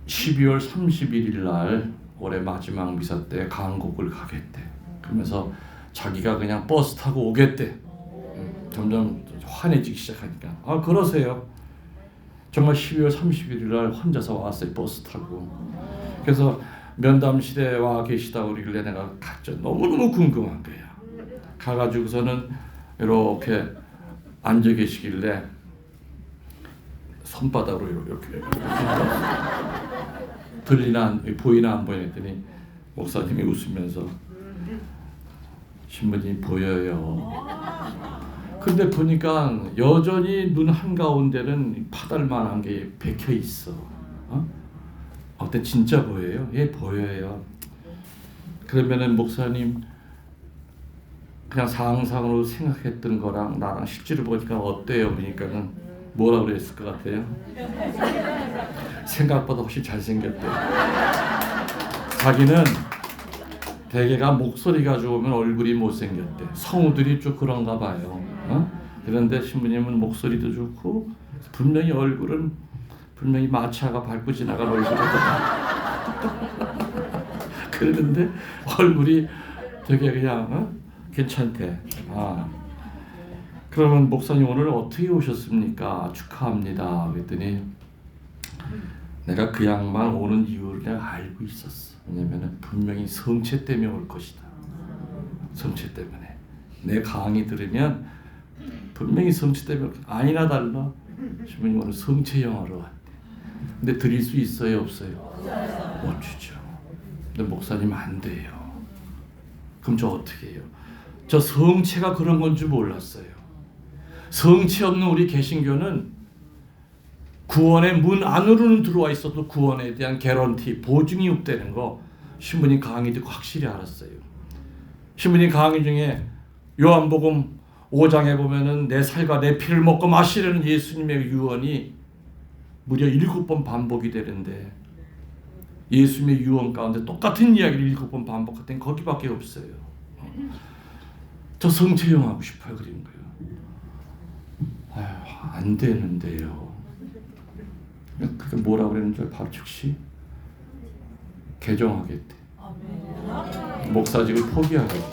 12월 31일 날 올해 마지막 미사 때 강곡을 가겠대. 그러면서 자기가 그냥 버스 타고 오겠대. 점점 환해지기 시작하니까 그러세요. 정말 12월 31일 날 혼자서 왔어요. 버스 타고. 그래서 면담실에 와 계시다 그러길래 내가 갔죠. 너무너무 궁금한 거야. 가가지고서는 이렇게 앉아 계시길래 손바닥으로 이렇게 보이나 안 보이나 했더니 목사님이 웃으면서 신부님 보여요. 근데 보니까 여전히 눈 한가운데는 파달만한 게 박혀 있어. 어때 진짜 보여요? 예, 보여요. 그러면은 목사님 그냥 상상으로 생각했던 거랑 나랑 실제로 보니까 어때요? 그러니까는 뭐라 그랬을 것 같아요? 생각보다 훨씬 잘생겼대. 자기는 대개가 목소리가 좋으면 얼굴이 못생겼대. 성우들이 좀 그런가 봐요. 그런데 신부님은 목소리도 좋고 분명히 얼굴은 분명히 마차가 밟고 지나간 얼굴이다. 그랬는데 얼굴이 되게 그냥 괜찮대. 그러면 목사님 오늘 어떻게 오셨습니까? 축하합니다. 그랬더니 내가 그 양반 오는 이유를 내가 알고 있었어. 왜냐면 분명히 성체 때문에 올 것이다. 성체 때문에. 내 강의 들으면 분명히 성체 때문에 아니나 달라. 신부님 오늘 성체 영화로 왔대. 근데 드릴 수 있어요? 없어요? 못 주죠. 근데 목사님 안 돼요. 그럼 저 어떻게 해요? 저 성체가 그런 건 줄 몰랐어요. 성체 없는 우리 개신교는 구원의 문 안으로는 들어와 있어도 구원에 대한 개런티, 보증이 없다는 거 신부님 강의 듣고 확실히 알았어요. 신부님 강의 중에 요한복음 5장에 보면은 내 살과 내 피를 먹고 마시려는 예수님의 유언이 무려 7번 반복이 되는데 예수님의 유언 가운데 똑같은 이야기를 7번 반복했더니 거기밖에 없어요. 저 성채용 하고 싶어요. 그런 거예요. 아유, 안 되는데요. 그게 뭐라 그랬는 줄 바로 즉시 개종하겠대. 목사직을 포기하겠대.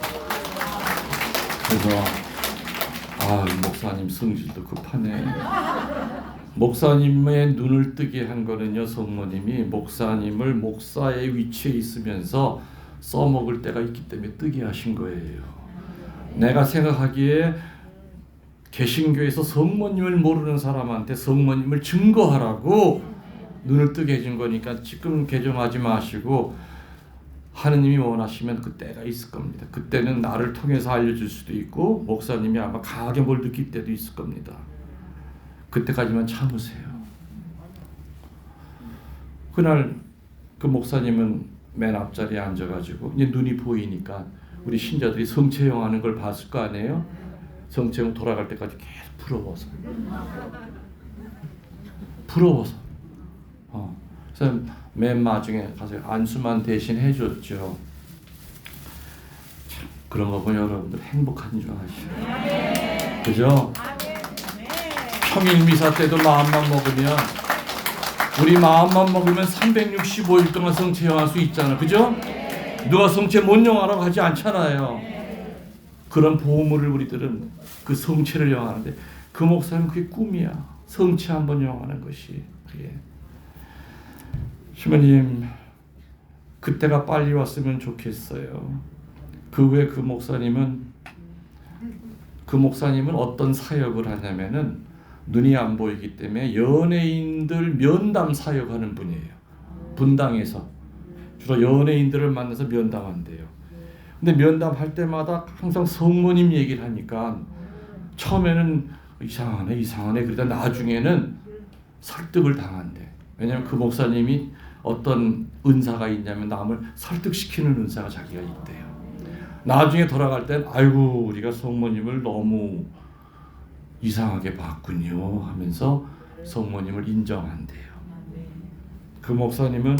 그래서 목사님 성질도 급하네. 목사님의 눈을 뜨게 한 거는요, 성모님이 목사님을 목사의 위치에 있으면서 써먹을 때가 있기 때문에 뜨게 하신 거예요. 내가 생각하기에 개신교에서 성모님을 모르는 사람한테 성모님을 증거하라고 눈을 뜨게 해준 거니까 지금 개종하지 마시고 하느님이 원하시면 그 때가 있을 겁니다. 그때는 나를 통해서 알려줄 수도 있고 목사님이 아마 강하게 뭘 느낄 때도 있을 겁니다. 그때까지만 참으세요. 그날 그 목사님은 맨 앞자리에 앉아가지고 이제 눈이 보이니까 우리 신자들이 성채용 하는 걸 봤을 거 아니에요? 성채용 돌아갈 때까지 계속 부러워서 그래서 맨 마중에 가서 안수만 대신 해줬죠. 참, 그런 거 보면 여러분들 행복한 줄 아시죠? 그죠? 평일 미사 때도 마음만 먹으면 우리 마음만 먹으면 365일 동안 성채용할 수 있잖아. 그죠? 누가 성채 못 영하라고 하지 않잖아요. 그런 보물을 우리들은 그 성채를 영하는데 그 목사님 그게 꿈이야. 성채 한번 영하는 것이. 그게. 주님, 그때가 빨리 왔으면 좋겠어요. 그 후에 그 목사님은 어떤 사역을 하냐면은 눈이 안 보이기 때문에 연예인들 면담 사역하는 분이에요. 분당에서 주로 연예인들을 만나서 면담한대요. 근데 면담할 때마다 항상 성모님 얘기를 하니까 처음에는 이상하네 그러다 나중에는 설득을 당한대. 왜냐하면 그 목사님이 어떤 은사가 있냐면 남을 설득시키는 은사가 자기가 있대요. 나중에 돌아갈 땐 아이고 우리가 성모님을 너무 이상하게 봤군요 하면서 성모님을 인정한대요. 그 목사님은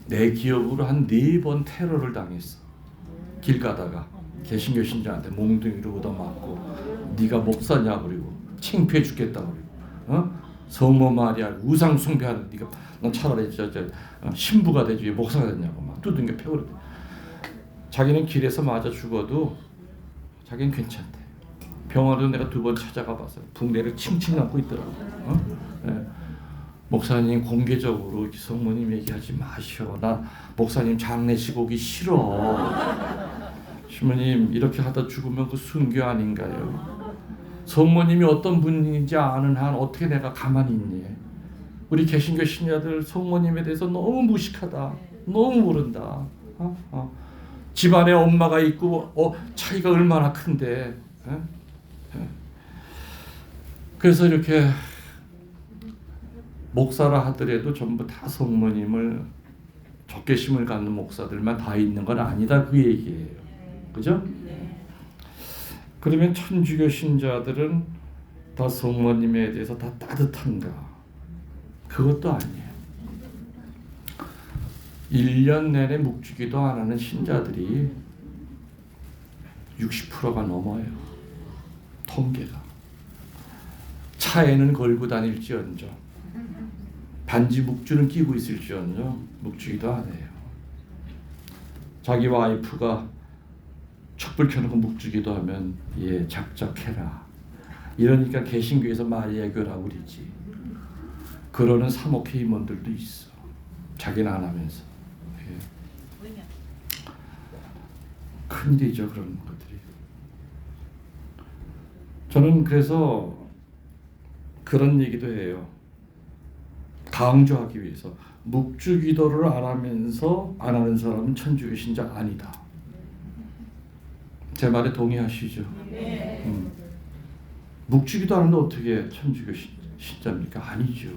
내 기억으로 한 4번 테러를 당했어. 길 가다가 개신교 신자한테 몽둥이로 얻어맞고 네가 목사냐 그리고 창피해 죽겠다 그리고 성모 마리아 우상 숭배하는 네가 넌 차라리 신부가 되지 왜 목사가 됐냐고 막 두둥겨 패고 그래. 자기는 길에서 맞아 죽어도 자기는 괜찮대. 병원에도 내가 2번 찾아가 봤어요. 붕대를 칭칭 감고 있더라고. 네. 목사님 공개적으로 성모님 얘기하지 마시오. 나 목사님 장례식 오기 싫어. 주모님 이렇게 하다 죽으면 그 순교 아닌가요? 성모님이 어떤 분인지 아는 한 어떻게 내가 가만히 있니? 우리 개신교 신자들 성모님에 대해서 너무 무식하다. 너무 모른다. 집안에 엄마가 있고 차이가 얼마나 큰데. 그래서 이렇게 목사라 하더라도 전부 다 성모님을 적개심을 갖는 목사들만 다 있는 건 아니다 그 얘기예요. 그죠? 그러면 천주교 신자들은 다 성모님에 대해서 다 따뜻한가? 그것도 아니에요. 1년 내내 묵주기도 안 하는 신자들이 60%가 넘어요. 통계가. 차에는 걸고 다닐지언정 반지 묵주는 끼고 있을지언정 묵주기도 안 해요. 자기 와이프가 촛불 켜놓고 묵주기도 하면 예 작작해라 이러니까 개신교에서 마리아교라고 그러지. 그러는 사목회 임원들도 있어. 자기는 안 하면서. 예. 큰일이죠 그런 것들이. 저는 그래서 그런 얘기도 해요. 강조하기 위해서 묵주기도를 안 하면서 안 하는 사람은 천주교 신자 아니다. 제 말에 동의하시죠? 묵주기도 하는데 어떻게 천주교 신자입니까? 아니죠.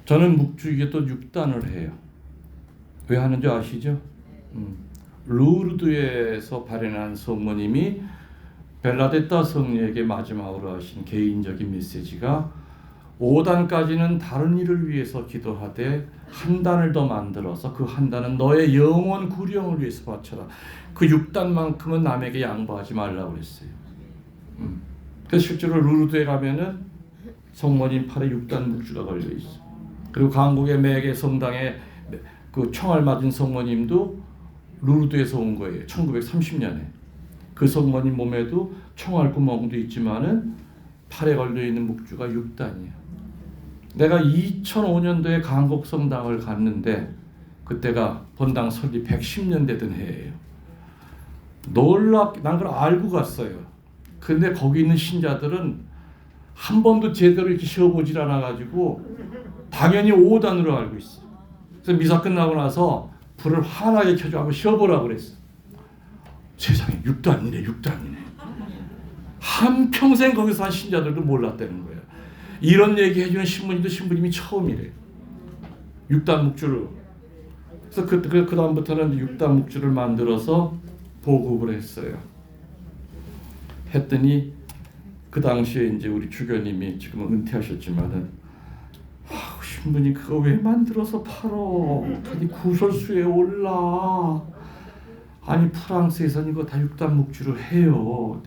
저는 묵주기도 6단을 해요. 왜 하는지 아시죠? 루르드에서 발현한 성모님이 벨라데타 성녀에게 마지막으로 하신 개인적인 메시지가 5단까지는 다른 일을 위해서 기도하되 한 단을 더 만들어서 그 한 단은 너의 영원 구령을 위해서 바쳐라. 그 6단만큼은 남에게 양보하지 말라고 그랬어요. 그래서 실제로 루르드에 가면은 성모님 팔에 6단 묵주가 걸려 있어. 그리고 강국의 매개 성당에 그 총알 맞은 성모님도 루르드에서 온 거예요. 1930년에. 그 성모님 몸에도 총알 구멍도 있지만은 팔에 걸려 있는 묵주가 6단이야. 내가 2005년도에 강국 성당을 갔는데 그때가 본당 설립 110년 되던 해예요. 난 그걸 알고 갔어요. 근데 거기 있는 신자들은 한 번도 제대로 이렇게 쉬어보질 않아가지고 당연히 5단으로 알고 있어. 그래서 미사 끝나고 나서 불을 환하게 켜줘 한번 쉬어보라고 그랬어. 세상에 6단이네. 한평생 거기서 한 신자들도 몰랐다는 거야. 이런 얘기 해주는 신부님이 처음이래. 6단 묵주를. 그래서 그 다음부터는 6단 묵주를 만들어서 보급을 했어요. 했더니 그 당시에 이제 우리 주교님이 지금은 은퇴하셨지만은 신부님 그거 왜 만들어서 팔어? 아니 구설수에 올라. 아니 프랑스에서는 이거 다 6단 묵주를 해요.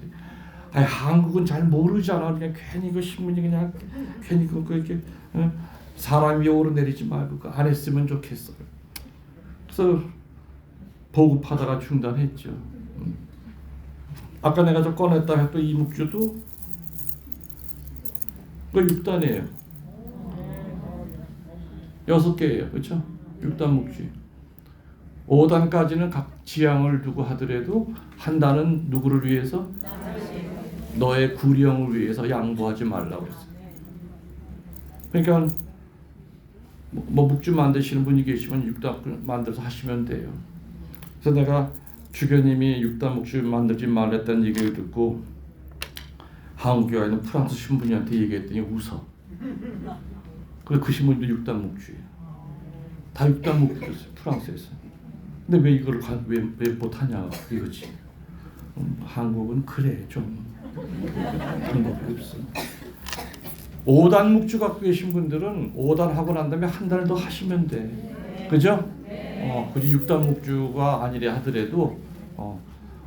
아니 한국은 잘 모르잖아. 그냥 괜히 그 신문이 그냥 괜히 그 이렇게 사람이 오르내리지 말고 그거 안 했으면 좋겠어요. 그래서 보급하다가 중단했죠. 아까 내가 저 꺼냈다 했던 이 묵주도 그 6단이에요. 6개예요. 그렇죠? 6단 묵주. 5단까지는 각 지향을 두고 하더라도 한 단은 누구를 위해서? 너의 구령을 위해서 양보하지 말라고 했어요. 그러니까 뭐 묵주 만드시는 분이 계시면 6단 만들어서 하시면 돼요. 그래서 내가 주교님이 6단 묵주 만들지 말랬다는 얘기를 듣고 한국에 와 있는 프랑스 신부님한테 얘기했더니 웃어. 그래서 그 신부님도 6단 묵주예요. 다 6단 묵주였어요. 프랑스에서. 근데 왜 이걸 왜 못하냐 이거지. 한국은 그래 좀 방법이 없어. 5단 묵주 갖고 계신 분들은 5단 하고 난 다음에 한 단을 더 하시면 돼. 그죠? 굳이 6단 묵주가 아니래 하더라도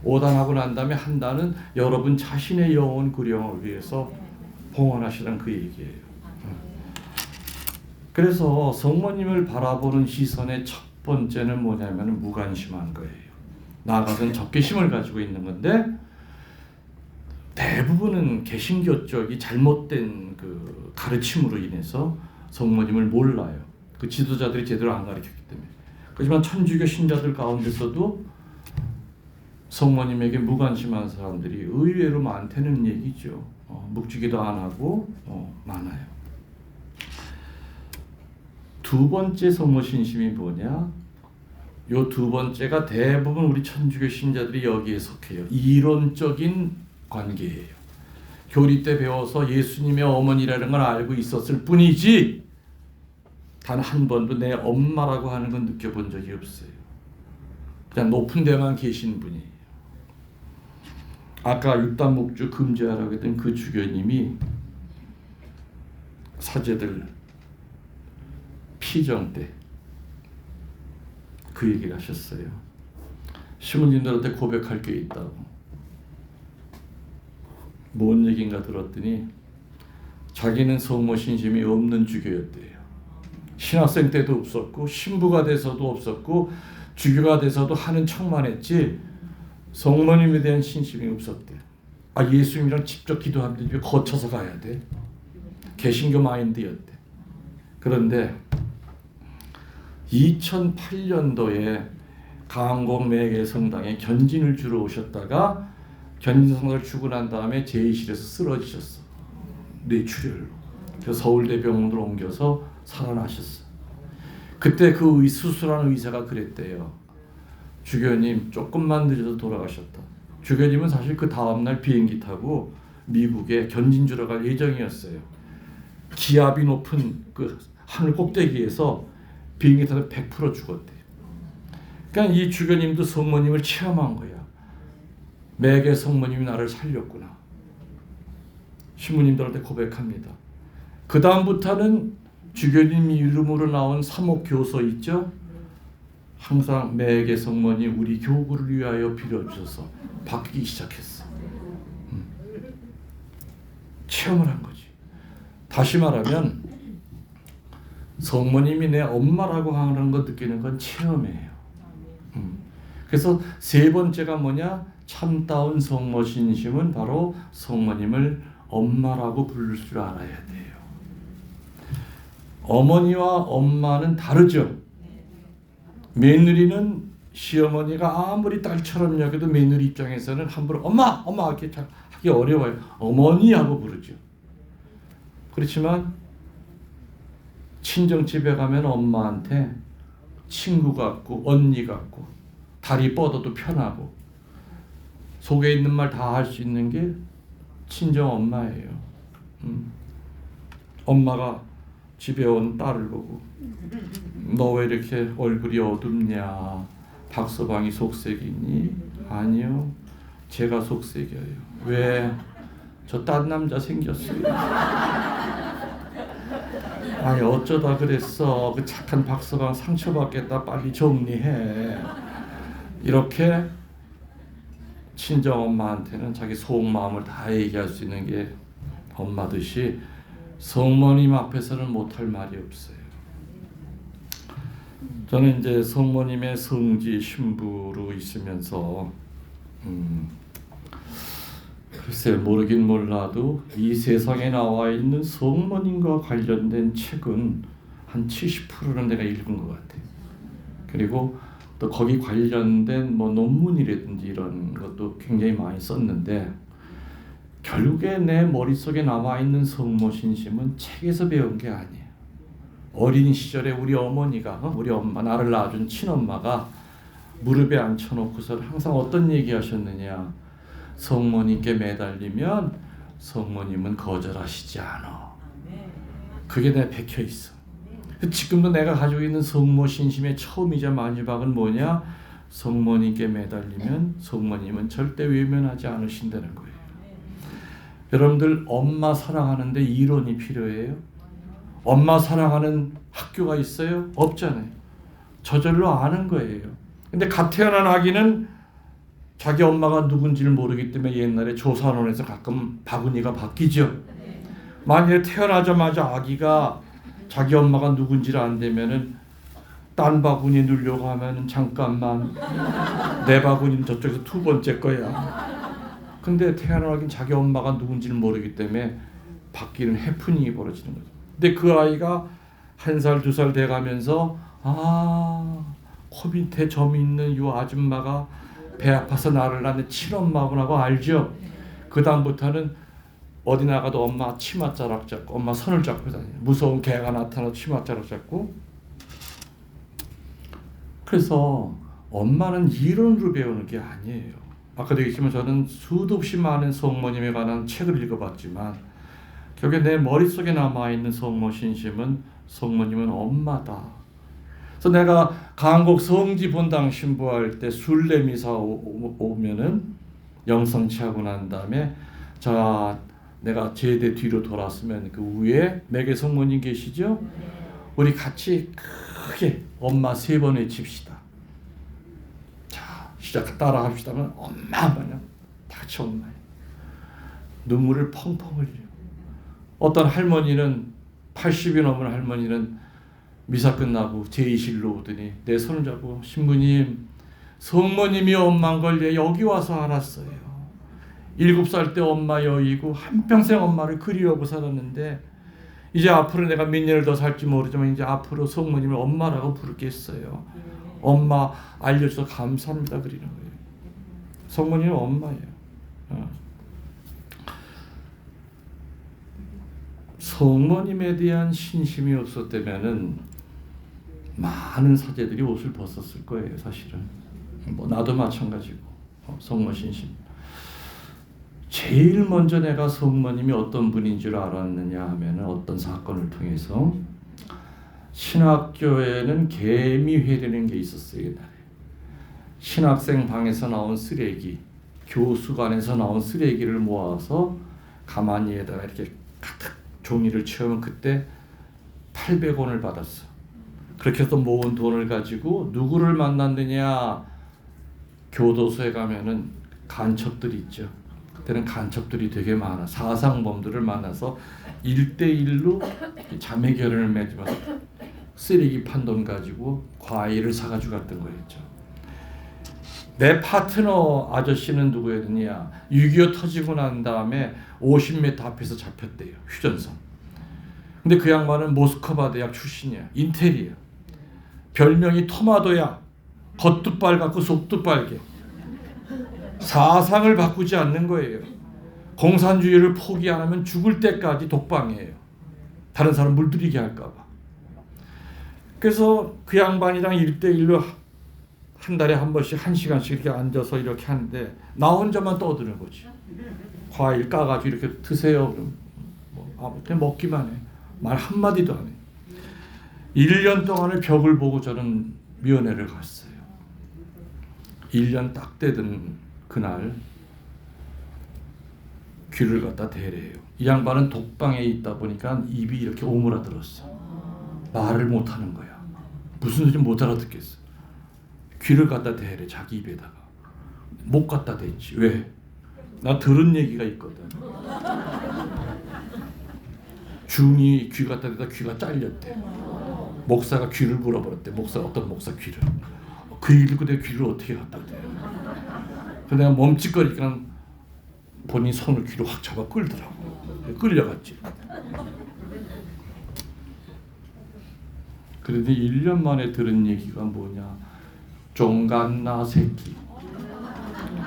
5단 하고 난 다음에 한 단은 여러분 자신의 영혼 구령을 위해서 봉헌하시라는 그 얘기예요. 그래서 성모님을 바라보는 시선의 첫 번째는 뭐냐면 무관심한 거예요. 나아가서는 적개심을 가지고 있는 건데 대부분은 개신교 쪽이 잘못된 그 가르침으로 인해서 성모님을 몰라요. 그 지도자들이 제대로 안 가르쳤기 때문에. 그렇지만 천주교 신자들 가운데서도 성모님에게 무관심한 사람들이 의외로 많다는 얘기죠. 묵주기도 안 하고 많아요. 두 번째 성모 신심이 뭐냐? 요 두 번째가 대부분 우리 천주교 신자들이 여기에 속해요. 이론적인 관계예요. 교리 때 배워서 예수님의 어머니라는 걸 알고 있었을 뿐이지 단 한 번도 내 엄마라고 하는 건 느껴본 적이 없어요. 그냥 높은 데만 계신 분이에요. 아까 6단 묵주 금지하라고 했던 그 주교님이 사제들 피정 때 그 얘기를 하셨어요. 신부님들한테 고백할 게 있다고. 뭔 얘기인가 들었더니 자기는 성모 신심이 없는 주교였대요. 신학생 때도 없었고 신부가 돼서도 없었고 주교가 돼서도 하는 척만 했지 성모님에 대한 신심이 없었대. 예수님이랑 직접 기도하는데 거쳐서 가야 돼. 개신교 마인드였대. 그런데 2008년도에 강곡 매개 성당에 견진을 주러 오셨다가 견진 성당을 주고 난 다음에 제이실에서 쓰러지셨어. 뇌출혈로. 그래서 서울대 병원으로 옮겨서 살아나셨어. 그때 그 수술한 의사가 그랬대요. 주교님 조금만 늦어서 돌아가셨다. 주교님은 사실 그 다음날 비행기 타고 미국에 견진 주러 갈 예정이었어요. 기압이 높은 그 하늘 꼭대기에서 비행기 타서 100% 죽었대. 그러니까 이 주교님도 성모님을 체험한 거야. 매개 성모님이 나를 살렸구나. 신부님들한테 고백합니다. 그 다음부터는 주교님 이름으로 나온 사목교서 있죠. 항상 매개 성모니 우리 교구를 위하여 빌어주셔서 바뀌기 시작했어. 체험을 한 거지. 다시 말하면 성모님이 내 엄마라고 하는 거 느끼는 건 체험이에요. 그래서 세 번째가 뭐냐? 참다운 성모 신심은 바로 성모님을 엄마라고 부를 줄 알아야 돼요. 어머니와 엄마는 다르죠. 며느리는 시어머니가 아무리 딸처럼 여겨도 며느리 입장에서는 함부로 엄마 이렇게 하기 어려워요. 어머니하고 부르죠. 그렇지만 친정집에 가면 엄마한테 친구 같고 언니 같고 다리 뻗어도 편하고 속에 있는 말 다 할 수 있는 게 친정 엄마예요. 엄마가 집에 온 딸을 보고 너 왜 이렇게 얼굴이 어둡냐? 박서방이 속색이니? 아니요. 제가 속색이에요. 왜? 저 딴 남자 생겼어요. 아니 어쩌다 그랬어. 그 착한 박서방 상처받겠다. 빨리 정리해. 이렇게 친정엄마한테는 자기 속마음을 다 얘기할 수 있는 게 엄마듯이 성모님 앞에서는 못할 말이 없어요. 저는 이제 성모님의 성지 신부로 있으면서 글쎄 모르긴 몰라도 이 세상에 나와 있는 성모님과 관련된 책은 한 70%는 내가 읽은 것 같아요. 그리고 또 거기 관련된 뭐 논문이라든지 이런 것도 굉장히 많이 썼는데 결국에 내 머릿속에 남아 있는 성모 신심은 책에서 배운 게 아니에요. 어린 시절에 우리 어머니가 우리 엄마 나를 낳아준 친엄마가 무릎에 앉혀놓고서 항상 어떤 얘기 하셨느냐. 성모님께 매달리면 성모님은 거절하시지 않아. 그게 내 박혀 있어. 지금도 내가 가지고 있는 성모 신심의 처음이자 마지막은 뭐냐? 성모님께 매달리면 성모님은 절대 외면하지 않으신다는 거예요. 여러분들 엄마 사랑하는데 이론이 필요해요? 엄마 사랑하는 학교가 있어요? 없잖아요. 저절로 아는 거예요. 근데 갓 태어난 아기는 자기 엄마가 누군지를 모르기 때문에 옛날에 조산원에서 가끔 바구니가 바뀌죠. 만약에 태어나자마자 아기가 자기 엄마가 누군지를 안 되면은 딴 바구니 누려고 하면은 잠깐만 내 바구니는 저쪽에서 두 번째 거야. 근데 태어나긴 자기 엄마가 누군지를 모르기 때문에 바뀌는 해프닝이 벌어지는 거죠. 근데 그 아이가 1살, 2살 돼가면서 코 밑에 점이 있는 이 아줌마가 배 아파서 나를 낳는 친엄마구나고 알죠. 그 다음부터는 어디 나가도 엄마 치맛자락 잡고 엄마 손을 잡고 다녀요. 무서운 개가 나타나도 치맛자락 잡고. 그래서 엄마는 이론으로 배우는 게 아니에요. 아까도 얘기했지만 저는 수도 없이 많은 성모님에 관한 책을 읽어봤지만 결국에 내 머릿속에 남아있는 성모 신심은 성모님은 엄마다. 그래서 내가 강곡 성지 본당 신부할 때 순례미사 오면은 영성치 하고 난 다음에 자 내가 제대 뒤로 돌았으면 그 위에 매개 성모님 계시죠? 우리 같이 크게 엄마 3번 외칩시다. 자 시작 따라 합시다. 엄마 그냥 다 같이 엄마예요. 눈물을 펑펑 흘려요. 어떤 할머니는 80이 넘은 할머니는 미사 끝나고 제의실로 오더니 내 손을 잡고 신부님 성모님이 엄마인 걸 여기 와서 알았어요. 7살 때 엄마 여의고 한평생 엄마를 그리워하고 살았는데 이제 앞으로 내가 몇 년을 더 살지 모르지만 이제 앞으로 성모님을 엄마라고 부르겠어요. 엄마 알려줘서 감사합니다 그리는 거예요. 성모님은 엄마예요. 성모님에 대한 신심이 없었다면은 많은 사제들이 옷을 벗었을 거예요. 사실은 뭐 나도 마찬가지고 성모 신심. 제일 먼저 내가 성모님이 어떤 분인 줄 알았느냐 하면은 어떤 사건을 통해서 신학교에는 개미회라는 게 있었어요. 옛날에 신학생 방에서 나온 쓰레기, 교수관에서 나온 쓰레기를 모아서 가마니에다가 이렇게 가득 종이를 채우면 그때 800원을 받았어. 그렇게 해서 모은 돈을 가지고 누구를 만났느냐? 교도소에 가면은 간첩들이 있죠. 그때는 간첩들이 되게 많아. 사상범들을 만나서 1대1로 자매 결연을 맺으면서 쓰레기 판 돈 가지고 과일을 사가지고 갔던 거였죠. 내 파트너 아저씨는 누구였느냐? 6.25 터지고 난 다음에 50m 앞에서 잡혔대요. 휴전선. 근데 그 양반은 모스크바 대학 출신이야. 인텔이야. 별명이 토마토야. 겉도 빨갛고 속도 빨개. 사상을 바꾸지 않는 거예요. 공산주의를 포기 안 하면 죽을 때까지 독방이에요. 다른 사람 물들이게 할까 봐. 그래서 그 양반이랑 1대1로 한 달에 한 번씩 1시간씩 이렇게 앉아서 이렇게 하는데 나 혼자만 떠드는 거지. 과일 까가지고 이렇게 드세요. 그럼 그냥 먹기만 해. 말 한마디도 안 해. 1년 동안을 벽을 보고 저는 면회를 갔어요. 1년 딱 되던 그날 귀를 갖다 대래요. 이 양반은 독방에 있다 보니까 입이 이렇게 오므라들었어. 말을 못하는 거야. 무슨 소리인지 못 알아듣겠어. 귀를 갖다 대래 자기 입에다가. 못 갖다 댔지. 왜? 나 들은 얘기가 있거든. 중이 귀 갖다 대다 귀가 잘렸대. 목사가 귀를 물어버렸대. 어떤 목사 귀를. 그 일고 내 귀를 어떻게 갖다 대? 그래서 내가 멈칫거리니까 본인 손을 귀를 확 잡아 끌더라고. 끌려갔지. 그런데 1년 만에 들은 얘기가 뭐냐? 종갓나 새끼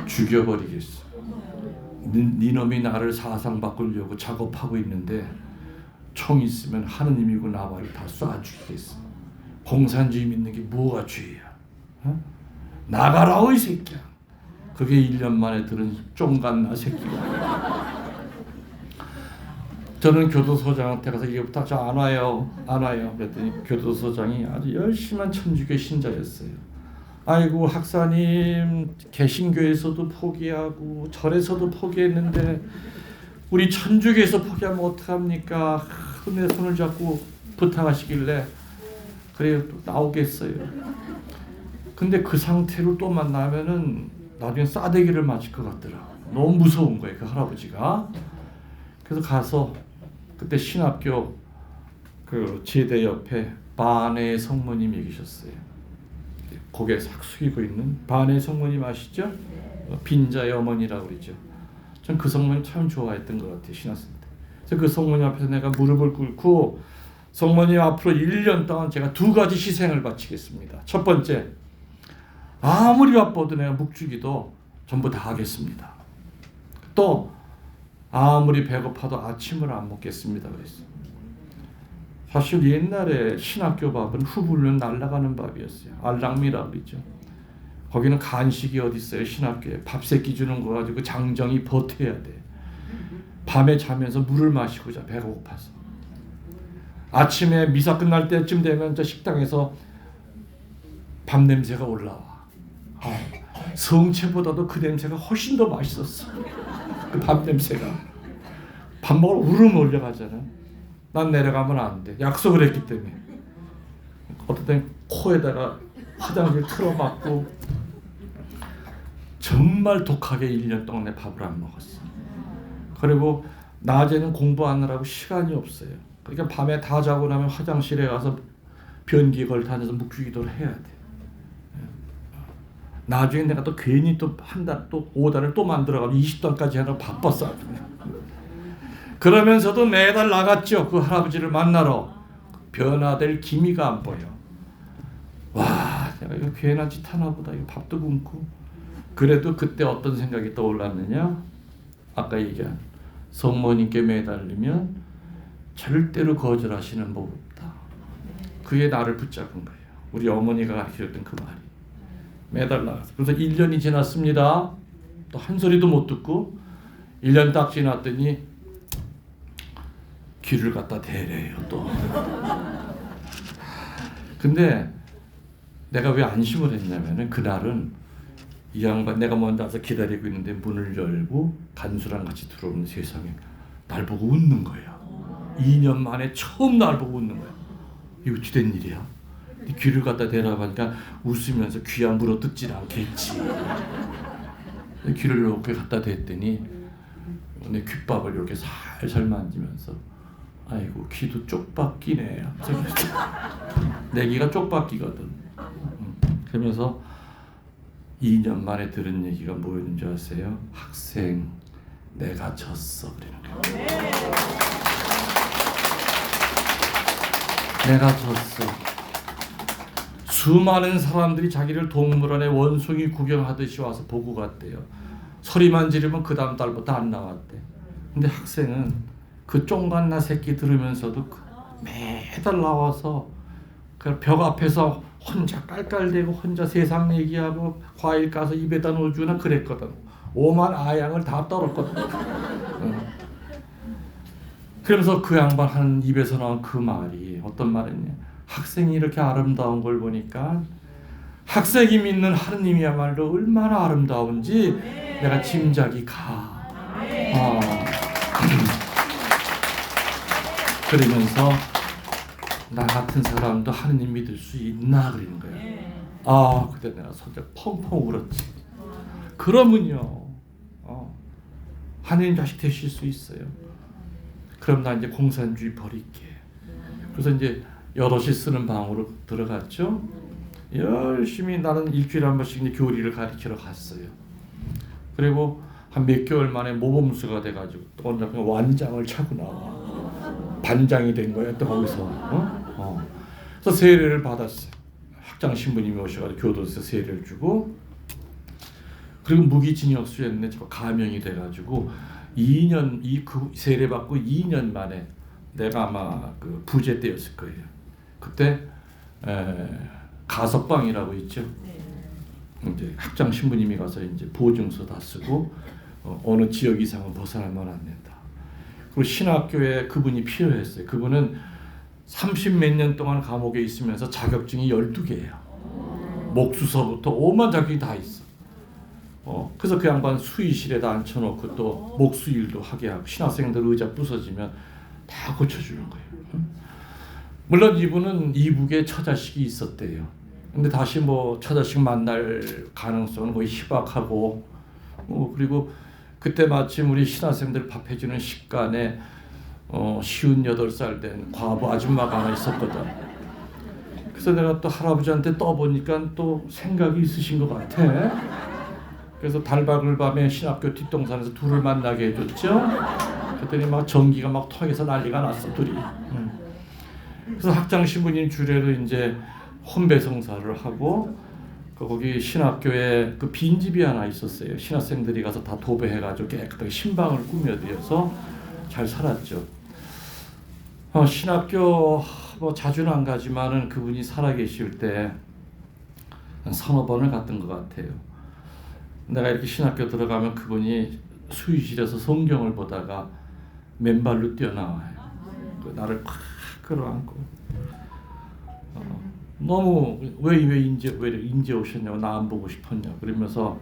죽여버리겠어. 네 놈이 나를 사상 바꾸려고 작업하고 있는데 총 있으면 하느님이고 나발을 다 쏴 죽이겠어. 공산주의 믿는 게 뭐가 죄야? 어? 나가라오 이 새끼야. 그게 1년 만에 들은 종갓나 새끼야. 저는 교도소장한테 가서 이제부터 저 안 와요. 그랬더니 교도소장이 아주 열심한 천주교 신자였어요. 아이고 학사님 개신교에서도 포기하고 절에서도 포기했는데 우리 천주교에서 포기하면 어떡합니까? 내 손을 잡고 부탁하시길래 그래요 또 나오겠어요. 근데 그 상태로 또 만나면은 나중에 싸대기를 맞을 것 같더라. 너무 무서운 거예요 그 할아버지가. 그래서 가서 그때 신학교 그 제대 옆에 바네 성모님이 계셨어요. 고개 싹 숙이고 있는 바네 성모님 아시죠? 빈자의 어머니라고 그러죠. 전 그 성모님 참 좋아했던 것 같아요 신학생 때. 그래서 그 성모님 앞에서 내가 무릎을 꿇고 성모님 앞으로 1년 동안 제가 2가지 희생을 바치겠습니다. 첫 번째, 아무리 바빠도 내가 묵주기도 전부 다 하겠습니다. 또 아무리 배고파도 아침을 안 먹겠습니다. 그랬어요. 사실 옛날에 신학교 밥은 후불면 날아가는 밥이었어요. 알랑미라고 그러죠. 거기는 간식이 어디 있어요. 신학교에 밥 세끼 주는 거 가지고 장정이 버텨야 돼. 밤에 자면서 물을 마시고 자 배가 고파서. 아침에 미사 끝날 때쯤 되면 저 식당에서 밥 냄새가 올라와. 성채보다도 그 냄새가 훨씬 더 맛있었어. 그 밥 냄새가. 밥 먹으러 우르르 몰려가잖아. 난 내려가면 안 돼. 약속을 했기 때문에. 어떨 땐 코에다가 화장실 틀어막고 정말 독하게 1년 동안 내 밥을 안 먹었어. 그리고 낮에는 공부하느라고 시간이 없어요. 그러니까 밤에 다 자고 나면 화장실에 가서 변기 걸다녀서 묵주기도를 해야 돼. 나중에 내가 또 괜히 또 한 달 또 5단을 또 만들어가지고 20단까지 하느라 바빴어. 그러면서도 매달 나갔죠. 그 할아버지를 만나러. 변화될 기미가 안 보여. 와, 내가 이거 괜한 짓 하나 보다. 이거 밥도 굶고. 그래도 그때 어떤 생각이 떠올랐느냐? 아까 얘기한 성모님께 매달리면 절대로 거절하시는 법 없다. 그게 나를 붙잡은 거예요. 우리 어머니가 가르쳐줬던 그 말이. 매달라서. 그래서 1년이 지났습니다. 또 한 소리도 못 듣고 1년 딱 지났더니 귀를 갖다 대래요 또. 근데 내가 왜 안심을 했냐면은 그날은 이 양반 내가 먼저 와서 기다리고 있는데 문을 열고 간수랑 같이 들어오는 세상에 날 보고 웃는 거야. 2년 만에 처음 날 보고 웃는 거야. 이거 어찌된 일이야? 귀를 갖다 대라보니까 웃으면서 귀야 물어뜯질 않겠지. 귀를 이렇게 갖다 댔더니 내 귓밥을 이렇게 살살 만지면서 아이고 귀도 쪽박기네. 내 귀가 쪽박기거든. 그러면서 2년 만에 들은 얘기가 뭐였는지 아세요? 학생 내가 졌어 그러는 거예요. 내가 졌어. 수많은 사람들이 자기를 동물원에 원숭이 구경하듯이 와서 보고 갔대요. 소리만 지르면 그 다음 달부터 안 나왔대. 근데 학생은 그 쫑간나 새끼 들으면서도 매달 나와서 그 벽 앞에서 혼자 깔깔대고 혼자 세상 얘기하고 과일 까서 입에다 넣어주나 그랬거든. 오만 아양을 다 떨었거든. 그러면서 그 양반 한 입에서 나온 그 말이 어떤 말이냐? 학생이 이렇게 아름다운 걸 보니까 학생이 믿는 하느님이야말로 얼마나 아름다운지 내가 짐작이 가. 그러면서 나 같은 사람도 하느님 믿을 수 있나 그러는 거야. 그때 내가 손자 펑펑 울었지. 그러면요, 하느님 자식 되실 수 있어요. 그럼 나 이제 공산주의 버릴게. 그래서 이제 여럿이 쓰는 방으로 들어갔죠. 열심히 나는 일주일에 한 번씩 이제 교리를 가르치러 갔어요. 그리고 한 몇 개월 만에 모범수가 돼가지고 또 어느 날 완장을 차고 나와. 반장이 된 거야 또 거기서. 그래서 세례를 받았어요. 학장 신부님이 오셔가지고 교도소에서 세례를 주고, 그리고 무기징역수였는데 저 가명이 돼가지고 2년 그 세례 받고 2년 만에 내가 아마 그 부재 때였을 거예요. 그때 가석방이라고 있죠. 이제 학장 신부님이 가서 이제 보증서 다 쓰고 어느 지역 이상은 벗어나면 안 된다. 그리고 신학교에 그분이 필요했어요. 그분은 30몇 년 동안 감옥에 있으면서 자격증이 12개예요. 목수서부터 오만 자격이 다 있어. 그래서 그 양반 수의실에다 앉혀놓고 또 목수일도 하게 하고 신학생들 의자 부서지면 다 고쳐주는 거예요. 물론 이분은 이북에 처자식이 있었대요. 근데 다시 뭐 처자식 만날 가능성은 거의 희박하고, 그리고 그때 마침 우리 신학생들 밥 해주는 식간에 58살 된 과부 아줌마가 하나 있었거든. 그래서 내가 또 할아버지한테 떠보니까 또 생각이 있으신 것 같아. 그래서 달박을 밤에 신학교 뒷동산에서 둘을 만나게 해줬죠. 그랬더니 막 전기가 막 통해서 난리가 났어 둘이. 그래서 학장 신부님 주례로 이제 혼배성사를 하고, 거기 신학교에 그 빈집이 하나 있었어요. 신학생들이 가서 다 도배해가지고 깨끗하게 신방을 꾸며드려서 잘 살았죠. 신학교 뭐 자주는 안 가지만은 그분이 살아계실 때 한 서너 번을 갔던 것 같아요. 내가 이렇게 신학교 들어가면 그분이 수의실에서 성경을 보다가 맨발로 뛰어나와요. 나를 팍 끌어안고 너무 왜 인제 오셨냐고, 나 안 보고 싶었냐 그러면서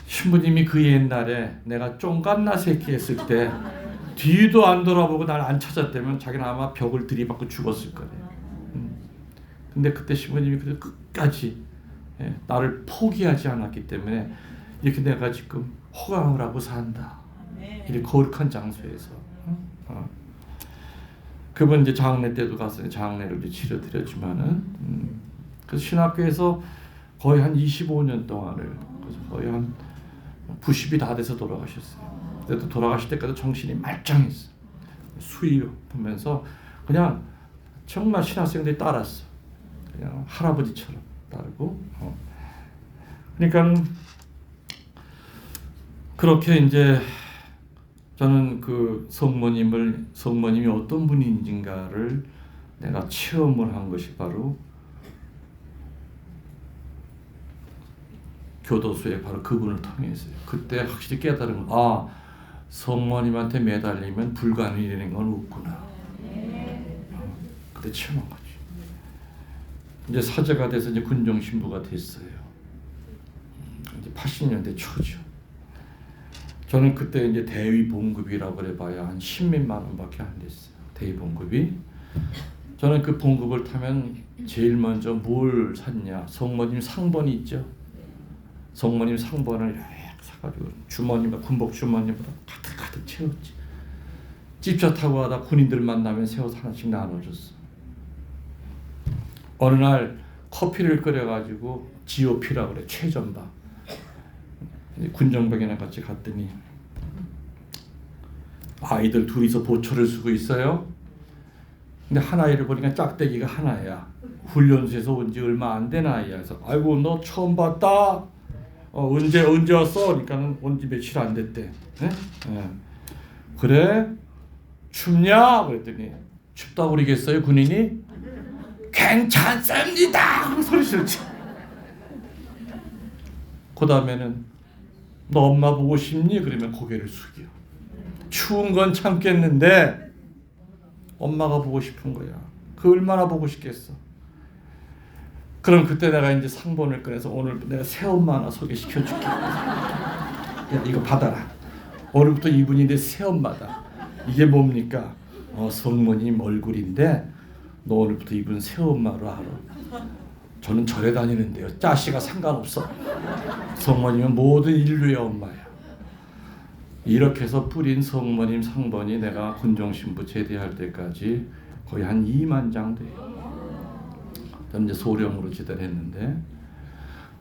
신부님이 그 옛날에 내가 쫑갓나 새끼 했을 때 뒤도 안 돌아보고 날 안 찾았다면 자기는 아마 벽을 들이받고 죽었을 거예요. 근데 그때 신부님이 그래도 끝까지 나를 포기하지 않았기 때문에 이렇게 내가 지금 호강을 하고 산다. 이렇게 거룩한 장소에서. 그분 이제 장례 때도 가서 장례를 치러드렸지만은, 그래서 신학교에서 거의 한 25년 동안을, 거의 한 90이 다 돼서 돌아가셨어요. 그래도 돌아가실 때까지 정신이 말짱했어. 수의 보면서 그냥 정말 신학생들이 따랐어. 그냥 할아버지처럼 따르고. 그러니까 그렇게 이제 저는 그 성모님이 어떤 분인가를 내가 체험을 한 것이 바로 교도소에 바로 그분을 통해서요. 그때 확실히 깨달은 거, 성모님한테 매달리면 불가능이라는 건 없구나. 그때 체험한 거지. 이제 사제가 돼서 이제 군종 신부가 됐어요. 이제 80년대 초죠. 저는 그때 이제 대위 봉급이라고 그래봐야 한 10몇만 원밖에 안 됐어요. 데이 봉급이. 저는 그 봉급을 타면 제일 먼저 뭘 샀냐? 성모님 상번이 있죠. 성모님 상번을 사가지고 주머니만 군복 주머니보다 가득 채웠지. 집차 타고 가다 군인들 만나면 새옷 하나씩 나눠줬어. 어느 날 커피를 끓여가지고 GOP라고 그래, 최전방. 군정병이랑 같이 갔더니 아이들 둘이서 보초를 쓰고 있어요. 근데 한 아이를 보니까 짝대기가 하나야. 훈련소에서 온 지 얼마 안 된 아이야. 그래서 아이고 너 처음 봤다. 언제 왔어? 그러니까는 온 지 며칠 안 됐대. 네? 네. 그래? 춥냐? 그랬더니 춥다고 그러겠어요 군인이? 괜찮습니다. 소리 지르지. 그 다음에는 너 엄마 보고 싶니? 그러면 고개를 숙여. 추운 건 참겠는데 엄마가 보고 싶은 거야. 그 얼마나 보고 싶겠어. 그럼 그때 내가 이제 상본을 꺼내서 오늘 내가 새엄마 하나 소개시켜 줄게. 야 이거 받아라. 오늘부터 이분이 내 새엄마다. 이게 뭡니까? 성모님 얼굴인데 너 오늘부터 이분 새엄마로 알아. 저는 절에 다니는데요. 짜씨가 상관없어. 성모님은 모든 인류의 엄마야. 이렇게 해서 뿌린 성모님 상번이 내가 군종신부 제대할 때까지 거의 한 2만 장 돼요. 저는 이제 소령으로 제대를 했는데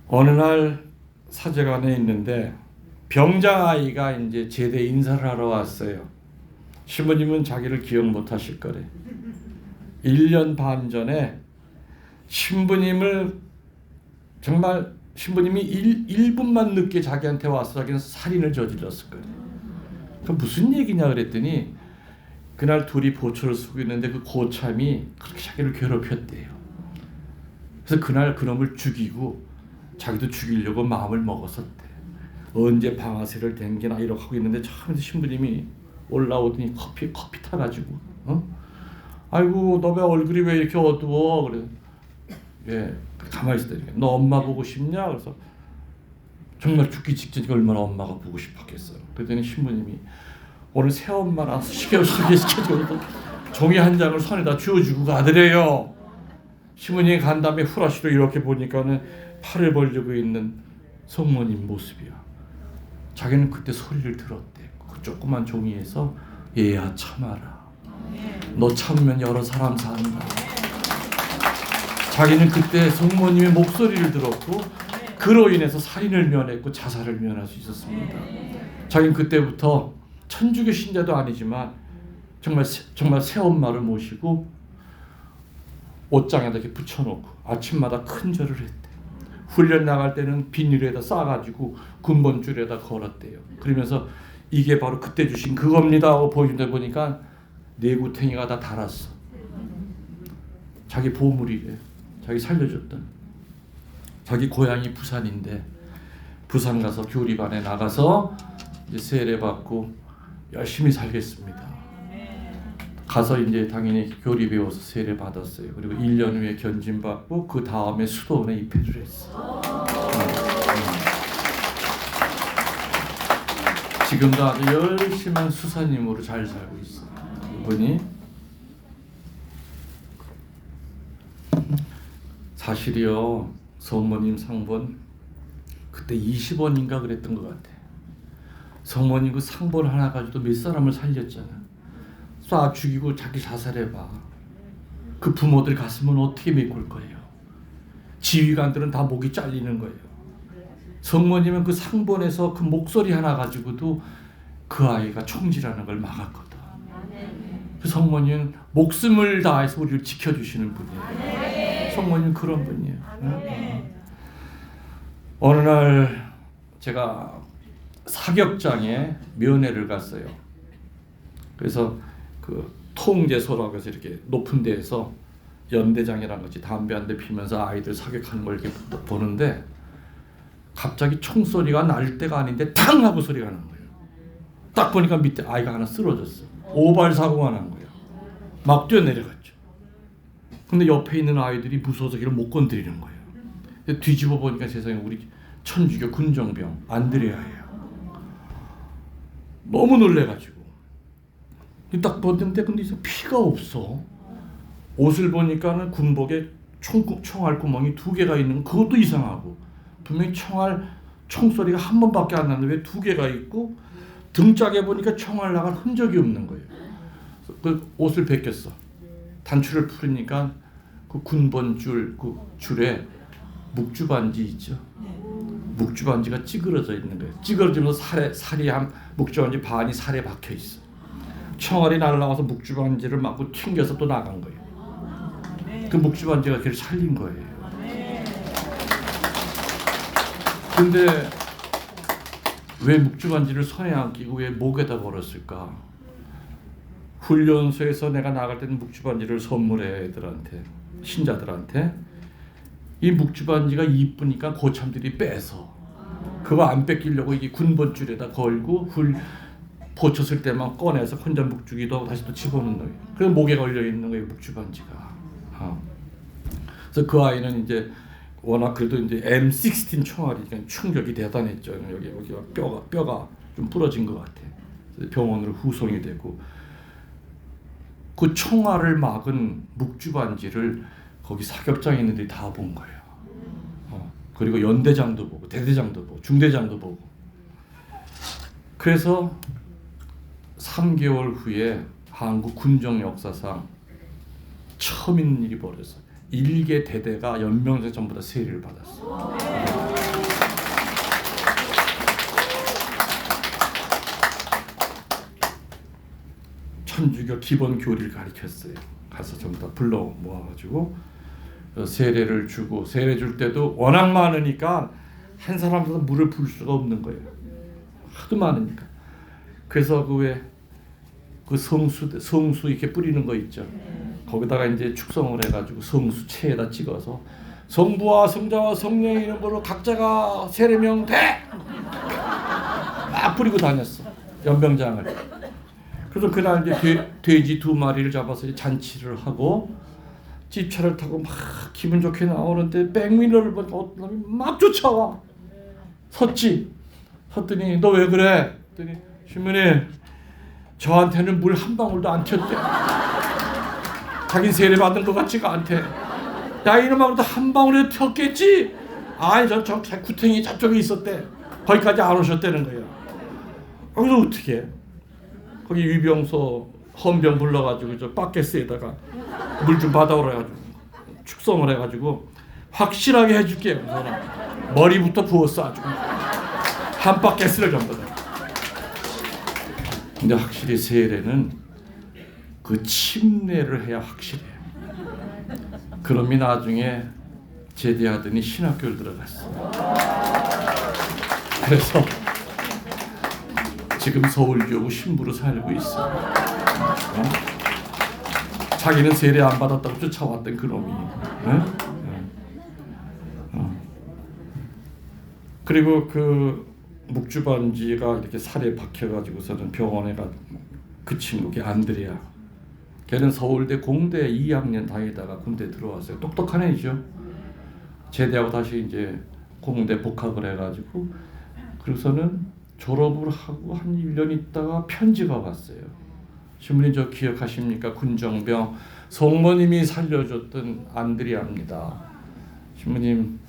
어느 날 사제관에 있는데 병장 아이가 이제 제대 인사를 하러 왔어요. 신부님은 자기를 기억 못 하실 거래. 1년 반 전에 신부님이 1분만 늦게 자기한테 와서 자기는 살인을 저질렀을 거래. 그 무슨 얘기냐 그랬더니 그날 둘이 보초를 쓰고 있는데 그 고참이 그렇게 자기를 괴롭혔대요. 그래서 그날 그놈을 죽이고 자기도 죽이려고 마음을 먹었었대. 언제 방아쇠를 댕기나 이러고 하고 있는데 처음에 신부님이 올라오더니 커피 타가지고 아이고 너 왜 얼굴이 왜 이렇게 어두워? 그래. 예, 가만히 있었다니까. 너 엄마 보고 싶냐? 그래서 정말 죽기 직전이니까 얼마나 엄마가 보고 싶었겠어요. 그랬더니 신부님이 오늘 새엄마랑 소개시켜주고 종이 한 장을 손에다 쥐어주고 가더래요. 신부님이 간 다음에 후라시로 이렇게 보니까는 팔을 벌리고 있는 성모님 모습이야. 자기는 그때 소리를 들었대. 그 조그만 종이에서 얘야 참아라. 너 참으면 여러 사람 산다. 자기는 그때 성모님의 목소리를 들었고 그로 인해서 살인을 면했고 자살을 면할 수 있었습니다. 자기는 그때부터 천주교 신자도 아니지만 정말 새엄마를 모시고 옷장에다 이렇게 붙여놓고 아침마다 큰 절을 했대. 훈련 나갈 때는 비닐에다 싸가지고 군번줄에다 걸었대요. 그러면서 이게 바로 그때 주신 그겁니다 하고 보여준다 보니까 내구탱이가 다 달았어. 자기 보물이래. 자기 살려줬던. 자기 고향이 부산인데 부산 가서 교리반에 나가서 이제 세례 받고 열심히 살겠습니다. 가서 이제 당연히 교리 배워서 세례 받았어요. 그리고 1년 후에 견진 받고 그 다음에 수도원에 입회를 했어. 지금도 아주 열심한 수사님으로 잘 살고 있어. 이분이 사실이요. 성모님 상본 그때 20원인가 그랬던 것 같아. 성모님 그 상본 하나 가지고도 몇 사람을 살렸잖아. 쏴 죽이고 자기 자살해봐. 그 부모들 가슴은 어떻게 메꿀 거예요? 지휘관들은 다 목이 잘리는 거예요. 성모님은 그 상본에서 그 목소리 하나 가지고도 그 아이가 총질하는 걸 막았거든. 그 성모님은 목숨을 다해서 우리를 지켜주시는 분이에요. 성모님은 그런 분이에요. 어느 날 제가 사격장에 면회를 갔어요. 그래서 그 통제소라고 해서 이렇게 높은 데에서 연대장이랑 같이 담배 한 대 피면서 아이들 사격하는 걸 이렇게 보는데 갑자기 총소리가 날 때가 아닌데 탕 하고 소리가 나는 거예요. 딱 보니까 밑에 아이가 하나 쓰러졌어. 오발 사고가 난 거예요. 막 뛰어내려갔죠. 근데 옆에 있는 아이들이 무서워서 걔를 못 건드리는 거예요. 뒤집어 보니까 세상에 우리 천주교 군정병 안드레아예요. 너무 놀래가지고 딱 봤는데 근데 이제 피가 없어. 옷을 보니까는 군복에 총알 구멍이 2개가 있는 거, 그것도 이상하고, 분명히 총소리가 한 번밖에 안 나는데 왜 2개가 있고, 등짝에 보니까 총알 나갈 흔적이 없는 거예요. 그 옷을 벗겼어. 단추를 풀으니까 그 군번줄, 그 줄에 묵주반지 있죠. 묵주반지가 찌그러져 있는 거예요. 찌그러지면서 살이 한 묵주반지 반이 살에 박혀 있어. 총알이 날라와서 묵주반지를 맞고 튕겨서 또 나간 거예요. 그 묵주반지가 걔를 살린 거예요. 근데 왜 묵주반지를 손에 안 끼고 왜 목에다 걸었을까? 훈련소에서 내가 나갈 때는 묵주반지를 선물해 애들한테, 신자들한테. 이 묵주반지가 이쁘니까 고참들이 빼서 그거 안 뺏기려고 이 군번줄에다 걸고 보쳤을 때만 꺼내서 혼자 묵주기도 하고 다시 또 집어넣는 거예요. 그래서 목에 걸려 있는 거예요, 묵주반지가. 그래서 그 아이는 이제 워낙 그래도 이제 M16 총알이 충격이 대단했죠. 여기 뼈가 좀 부러진 것 같아. 병원으로 후송이 되고, 그 총알을 막은 묵주반지를 거기 사격장에 있는 애들이 다 본 거예요. 그리고 연대장도 보고 대대장도 보고 중대장도 보고. 그래서 3개월 후에 한국 군정 역사상 처음 있는 일이 벌어졌어요. 1개 대대가 연명제 전부 다 세례를 받았어요. 천주교 기본 교리를 가르쳤어요. 가서 전부 다 불러 모아가지고 세례를 주고, 세례 줄 때도 워낙 많으니까 한 사람도 물을 부을 수가 없는 거예요. 하도 많으니까. 그래서 그 성수 이렇게 뿌리는 거 있죠. 거기다가 이제 축성을 해가지고 성수 체에다 찍어서 성부와 성자와 성령의 이름으로 각자가 세례명 돼! 막 뿌리고 다녔어, 연병장을. 그래서 그날 이제 돼지 2마리를 잡아서 잔치를 하고 집차를 타고 막 기분 좋게 나오는데 백미러를 보니까 어떤 놈이 막 쫓아와. 섰더니 너 왜 그래? 그랬더니 신부님, 저한테는 물 한 방울도 안 튀었대. 자긴 세례 받은 것 같지가 않대. 야, 이놈아도 한 방울에 튀었겠지? 아니 저 구탱이 저쪽에 있었대. 거기까지 안 오셨다는 거야. 거기서 어떻게 해? 거기 위병소 헌병 불러가지고 저 바켓스에다가 물 좀 받아오라 해가지고 축성을 해가지고 확실하게 해줄게요. 머리부터 부었어 아주. 한 바켓스를 전부 다. 근데 확실히 세례는 그 침례를 해야 확실해요. 그놈이 나중에 제대하더니 신학교를 들어갔어. 그래서 지금 서울교구 신부로 살고 있어. 자기는 세례 안 받았다고 쫓아왔던 그놈이. 그리고 그 묵주반지가 이렇게 살에 박혀가지고서는 병원에 가, 그 친구 걔 안드레아, 걔는 서울대 공대 2학년 다니다가 군대 들어왔어요. 똑똑한 애죠. 제대하고 다시 이제 공대 복학을 해가지고, 그래서는 졸업을 하고 한 1년 있다가 편지가 왔어요. 신부님 저 기억하십니까? 군정병 성모님이 살려줬던 안드레아입니다. 신부님,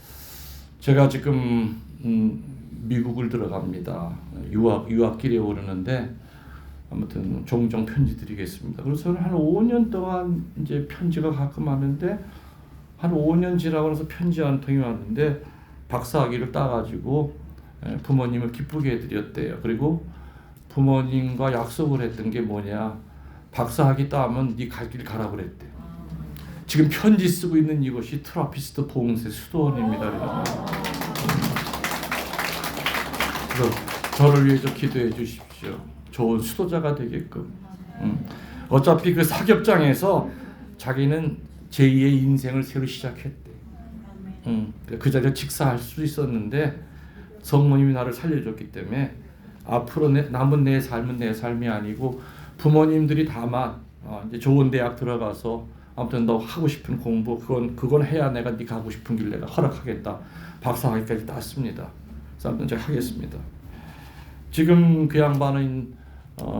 제가 지금 미국을 들어갑니다. 유학길에 오르는데 아무튼 종종 편지 드리겠습니다. 그래서 한 5년 동안 이제 편지가 가끔 왔는데, 한 5년 지나고 나서 편지 한 통이 왔는데 박사학위를 따가지고 부모님을 기쁘게 해드렸대요. 그리고 부모님과 약속을 했던 게 뭐냐, 박사학위 따면 네 갈 길 가라 그랬대. 지금 편지 쓰고 있는 이곳이 트라피스트 봉쇄 수도원입니다. 그래서 저를 위해 좀 기도해 주십시오. 좋은 수도자가 되게끔. 어차피 그 사격장에서 자기는 제2의 인생을 새로 시작했대. 그 자리에 직사할 수 있었는데 성모님이 나를 살려줬기 때문에 앞으로 남은 내 삶은 내 삶이 아니고 부모님들이 다만 이제 좋은 대학 들어가서 아무튼 너 하고 싶은 공부 그건 해야 내가 네 가고 싶은 길 내가 허락하겠다. 박사학위까지 땄습니다. 그래서 아무튼 제가 하겠습니다. 지금 그 양반은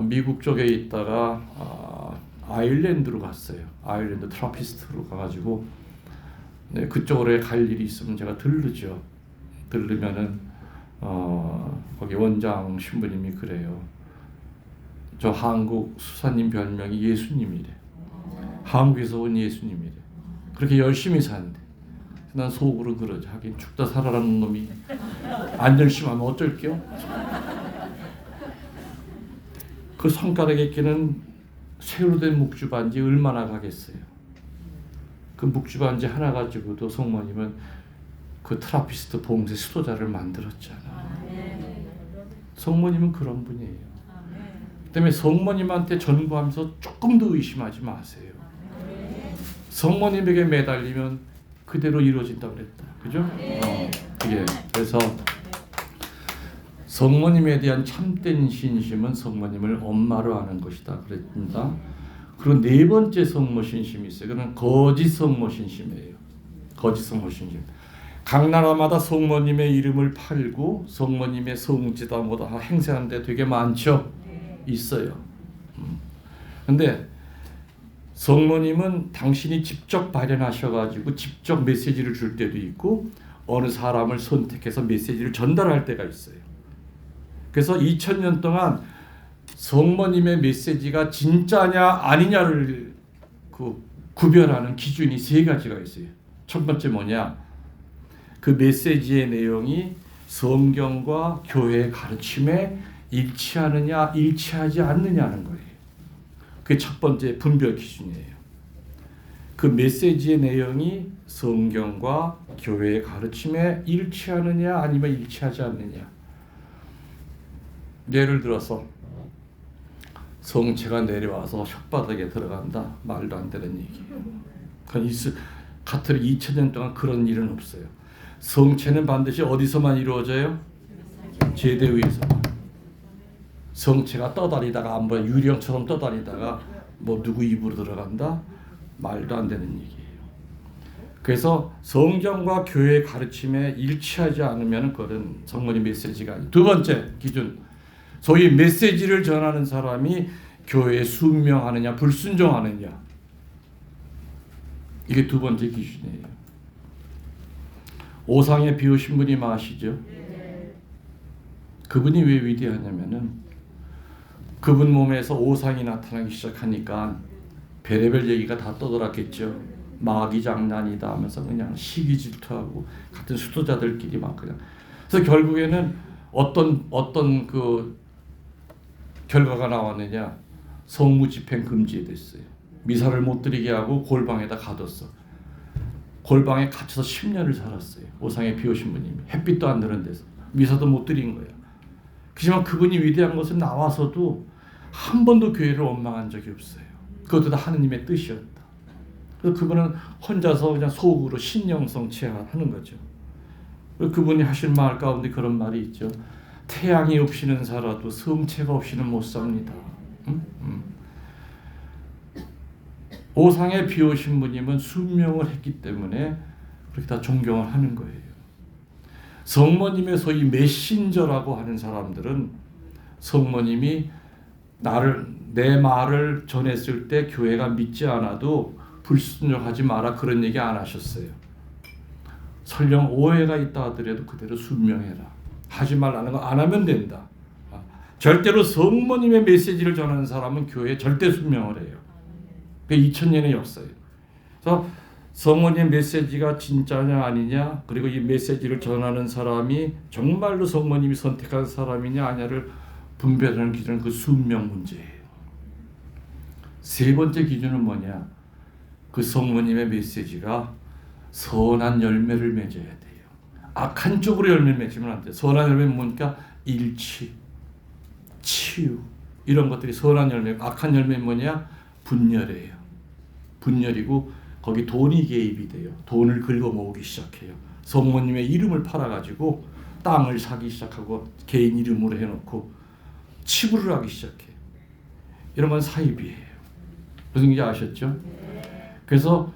미국 쪽에 있다가 아일랜드로 갔어요. 아일랜드 트라피스트로 가가지고 네, 그쪽으로 갈 일이 있으면 제가 들르죠. 들르면은 거기 원장 신부님이 그래요. 저 한국 수사님 별명이 예수님이래. 한국에서 온 예수님이래. 그렇게 열심히 사는데 난 속으로 그러지. 하긴 죽다 살아라는 놈이 안 열심히 하면 어쩔게요. 그 손가락에 끼는 새로 된 묵주반지 얼마나 가겠어요. 그 묵주반지 하나 가지고도 성모님은 그 트라피스트 봉쇄 수도자를 만들었잖아. 성모님은 그런 분이에요. 때문에 성모님한테 전구하면서 조금 더 의심하지 마세요. 성모님에게 매달리면 그대로 이루어진다고 그랬다. 그죠? 그게 그래서 성모님에 대한 참된 신심은 성모님을 엄마로 아는 것이다 그랬습니다. 그리고 네 번째 성모 신심이 있어요. 그건 거짓 성모 신심이에요. 거짓 성모 신심. 각 나라마다 성모님의 이름을 팔고 성모님의 성지다 뭐다 행세하는 데 되게 많죠. 있어요. 근데 성모님은 당신이 직접 발현하셔가지고 직접 메시지를 줄 때도 있고 어느 사람을 선택해서 메시지를 전달할 때가 있어요. 그래서 2000년 동안 성모님의 메시지가 진짜냐 아니냐를 구별하는 기준이 세 가지가 있어요. 첫 번째 뭐냐? 그 메시지의 내용이 성경과 교회의 가르침에 일치하느냐 일치하지 않느냐는 거예요. 그게 첫 번째 분별 기준이에요. 그 메시지의 내용이 성경과 교회의 가르침에 일치하느냐 아니면 일치하지 않느냐. 예를 들어서 성체가 내려와서 혓바닥에 들어간다. 말도 안 되는 얘기예요. 가톨릭 2000년 동안 그런 일은 없어요. 성체는 반드시 어디서만 이루어져요? 제대 위에서만. 성체가 떠다니다가 안 보여 유령처럼 떠다니다가 뭐 누구 입으로 들어간다? 말도 안 되는 얘기예요. 그래서 성경과 교회의 가르침에 일치하지 않으면 그건 성모님 메시지가 아니에요. 두 번째 기준, 소위 메시지를 전하는 사람이 교회에 순명하느냐 불순종하느냐, 이게 두 번째 기준이에요. 오상에 비우신 분이 아시죠? 그분이 왜 위대하냐면은 그분 몸에서 오상이 나타나기 시작하니까 별의별 얘기가 다 떠돌았겠죠. 마귀 장난이다 하면서 그냥 시기 질투하고 같은 수도자들끼리 막 그냥. 그래서 결국에는 어떤 그 결과가 나왔느냐? 성무 집행 금지에 됐어요. 미사를 못 드리게 하고 골방에다 가뒀어. 골방에 갇혀서 10년을 살았어요. 오상에 비오신 분이 햇빛도 안 드는 데서 미사도 못 드린 거야. 그렇지만 그분이 위대한 것은 나와서도 한 번도 교회를 원망한 적이 없어요. 그것도 다 하느님의 뜻이었다. 그래서 그분은 혼자서 그냥 속으로 신령성 체화하는 거죠. 그분이 하신 말 가운데 그런 말이 있죠. 태양이 없이는 살아도 성체가 없이는 못 삽니다. 오상에 비오신 분님은 순명을 했기 때문에 그렇게 다 존경을 하는 거예요. 성모님의 소위 메신저라고 하는 사람들은 성모님이 내 말을 전했을 때 교회가 믿지 않아도 불순종하지 마라 그런 얘기 안 하셨어요. 설령 오해가 있다 하더라도 그대로 순명해라. 하지 말라는 거 안 하면 된다. 절대로 성모님의 메시지를 전하는 사람은 교회에 절대 순명을 해요. 그게 2000년의 역사예요. 그래서 성모님 메시지가 진짜냐 아니냐, 그리고 이 메시지를 전하는 사람이 정말로 성모님이 선택한 사람이냐 아니냐를 분별하는 기준은 그 순명 문제예요. 세 번째 기준은 뭐냐? 그 성모님의 메시지가 선한 열매를 맺어야 돼요. 악한 쪽으로 열매를 맺으면 안 돼요. 선한 열매는 뭐니까 일치, 치유 이런 것들이 선한 열매. 악한 열매는 뭐냐? 분열이에요. 분열이고 거기 돈이 개입이 돼요. 돈을 긁어 모으기 시작해요. 성모님의 이름을 팔아가지고 땅을 사기 시작하고 개인 이름으로 해놓고 치부를 하기 시작해요. 이런 건 사입이에요. 무슨 얘기인지 아셨죠? 그래서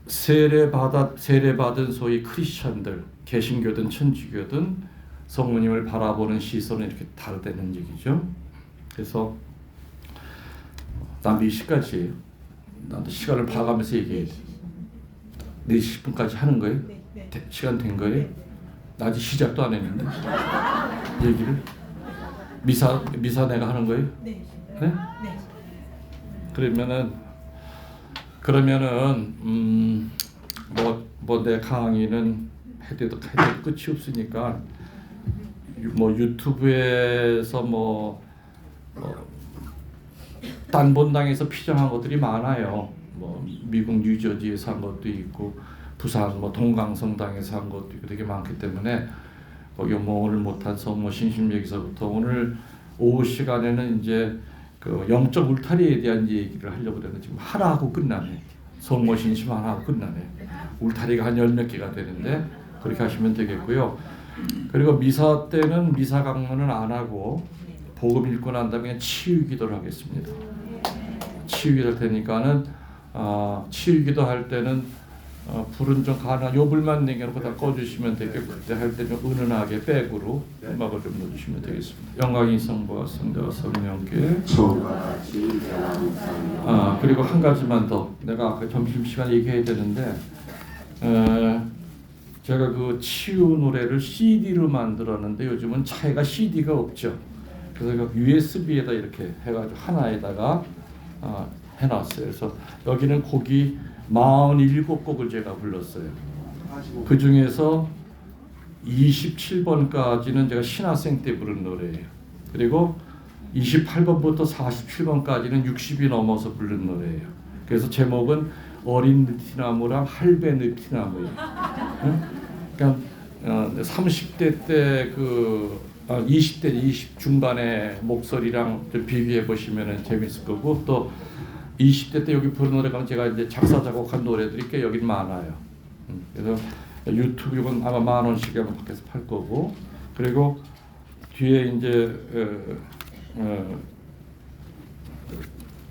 세례받은 소위 크리스천들, 개신교든 천주교든 성모님을 바라보는 시선은 이렇게 다르다는 얘기죠. 그래서 난 4시까지예요. 나도 시간을 봐가면서 얘기해야 돼. 4시 10분까지 하는 거예요? 시간 된 거예요? 나 아직 시작도 안 했는데 얘기를 미사 내가 하는 거예요? 네? 그러면은 뭐 내 강의는 해도 끝이 없으니까 뭐 유튜브에서 단본당에서 피정한 것들이 많아요. 뭐 미국 뉴저지에서 한 것도 있고 부산 뭐 동강성당에서 한 것도 있고 되게 많기 때문에 거기 뭐 오늘 못한 성모 신심여기서부터 오늘 오후 시간에는 이제 그 영적 울타리에 대한 얘기를 하려고 그랬는데 지금 하나 하고 끝나네. 성모 신심 하나 하고 끝나네. 울타리가 한 10몇 개가 되는데 그렇게 하시면 되겠고요. 그리고 미사 때는 미사 강론은 안 하고 복음 읽고 난 다음에 그냥 치유 기도를 하겠습니다. 치유 기도 할 테니까는 치유 기도 할 때는 불은 좀 가능한 요 불만 내겨놓고 다 꺼주시면 되겠고 그때 할 때 좀 은은하게 백으로 음악을 좀 넣어주시면 되겠습니다. 영광이 성부와 성자와 성령께 처음과 같이 그리고 한 가지만 더 내가 아까 점심시간에 얘기해야 되는데 제가 그 치유 노래를 CD로 만들었는데 요즘은 차이가 CD가 없죠. 그래서 USB에다 이렇게 해가지고 하나에다가 해놨어요. 그래서 여기는 곡이 47곡을 제가 불렀어요. 그 중에서 27번까지는 제가 신학생 때 부른 노래예요. 그리고 28번부터 47번까지는 60이 넘어서 부른 노래예요. 그래서 제목은 어린 느티나무랑 할배 느티나무예요. 그러니까 30대 때 20대 20 중반의 목소리랑 좀 비교해 보시면 재밌을 거고 또 20대 때 여기 부른 노래가 제가 이제 작사 작곡한 노래들이 꽤 여기 많아요. 그래서 유튜브 이건 아마 10,000원씩 아마 밖에서 팔 거고 그리고 뒤에 이제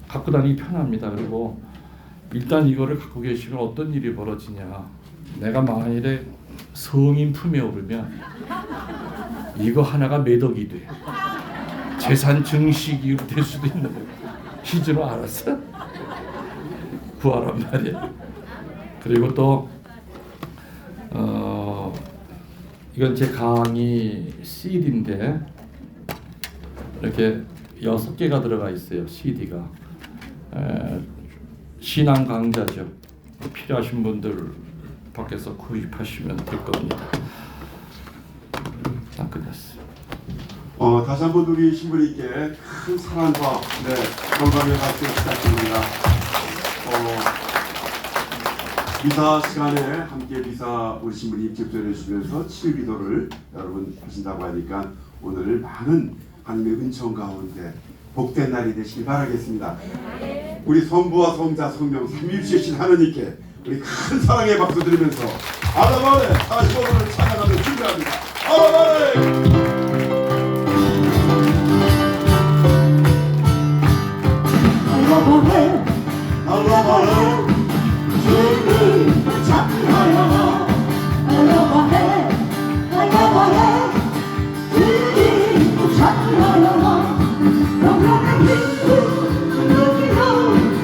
갖고 다니기 편합니다. 그리고 일단 이거를 갖고 계시면 어떤 일이 벌어지냐. 내가 만일에 성인 품에 오르면 이거 하나가 매덕이 돼. 재산 증식이 될 수도 있는 거야. 희준아 알았어? 구하란 말이야. 그리고 또 이건 제 강의 CD인데 이렇게 6개가 들어가 있어요. CD가 신앙 강좌죠. 필요하신 분들 밖에서 구입하시면 될 겁니다. 다 끝났어요. 다시 한번 우리 신부님께 큰 사랑과 영광의 박수 부탁드립니다. 미사 시간에 함께 미사 우리 신부님 집전해 주시면서 치유 기도를 여러분 하신다고 하니까 오늘 많은 하나님의 은총 가운데 복된 날이 되시길 바라겠습니다. 우리 성부와 성자 성령 삼위일체신 하나님께 우리 큰 사랑의 박수 드리면서 아라바레 45분을 찬양하며 준비합니다. 아라바레 알라바레 주님 찬양하여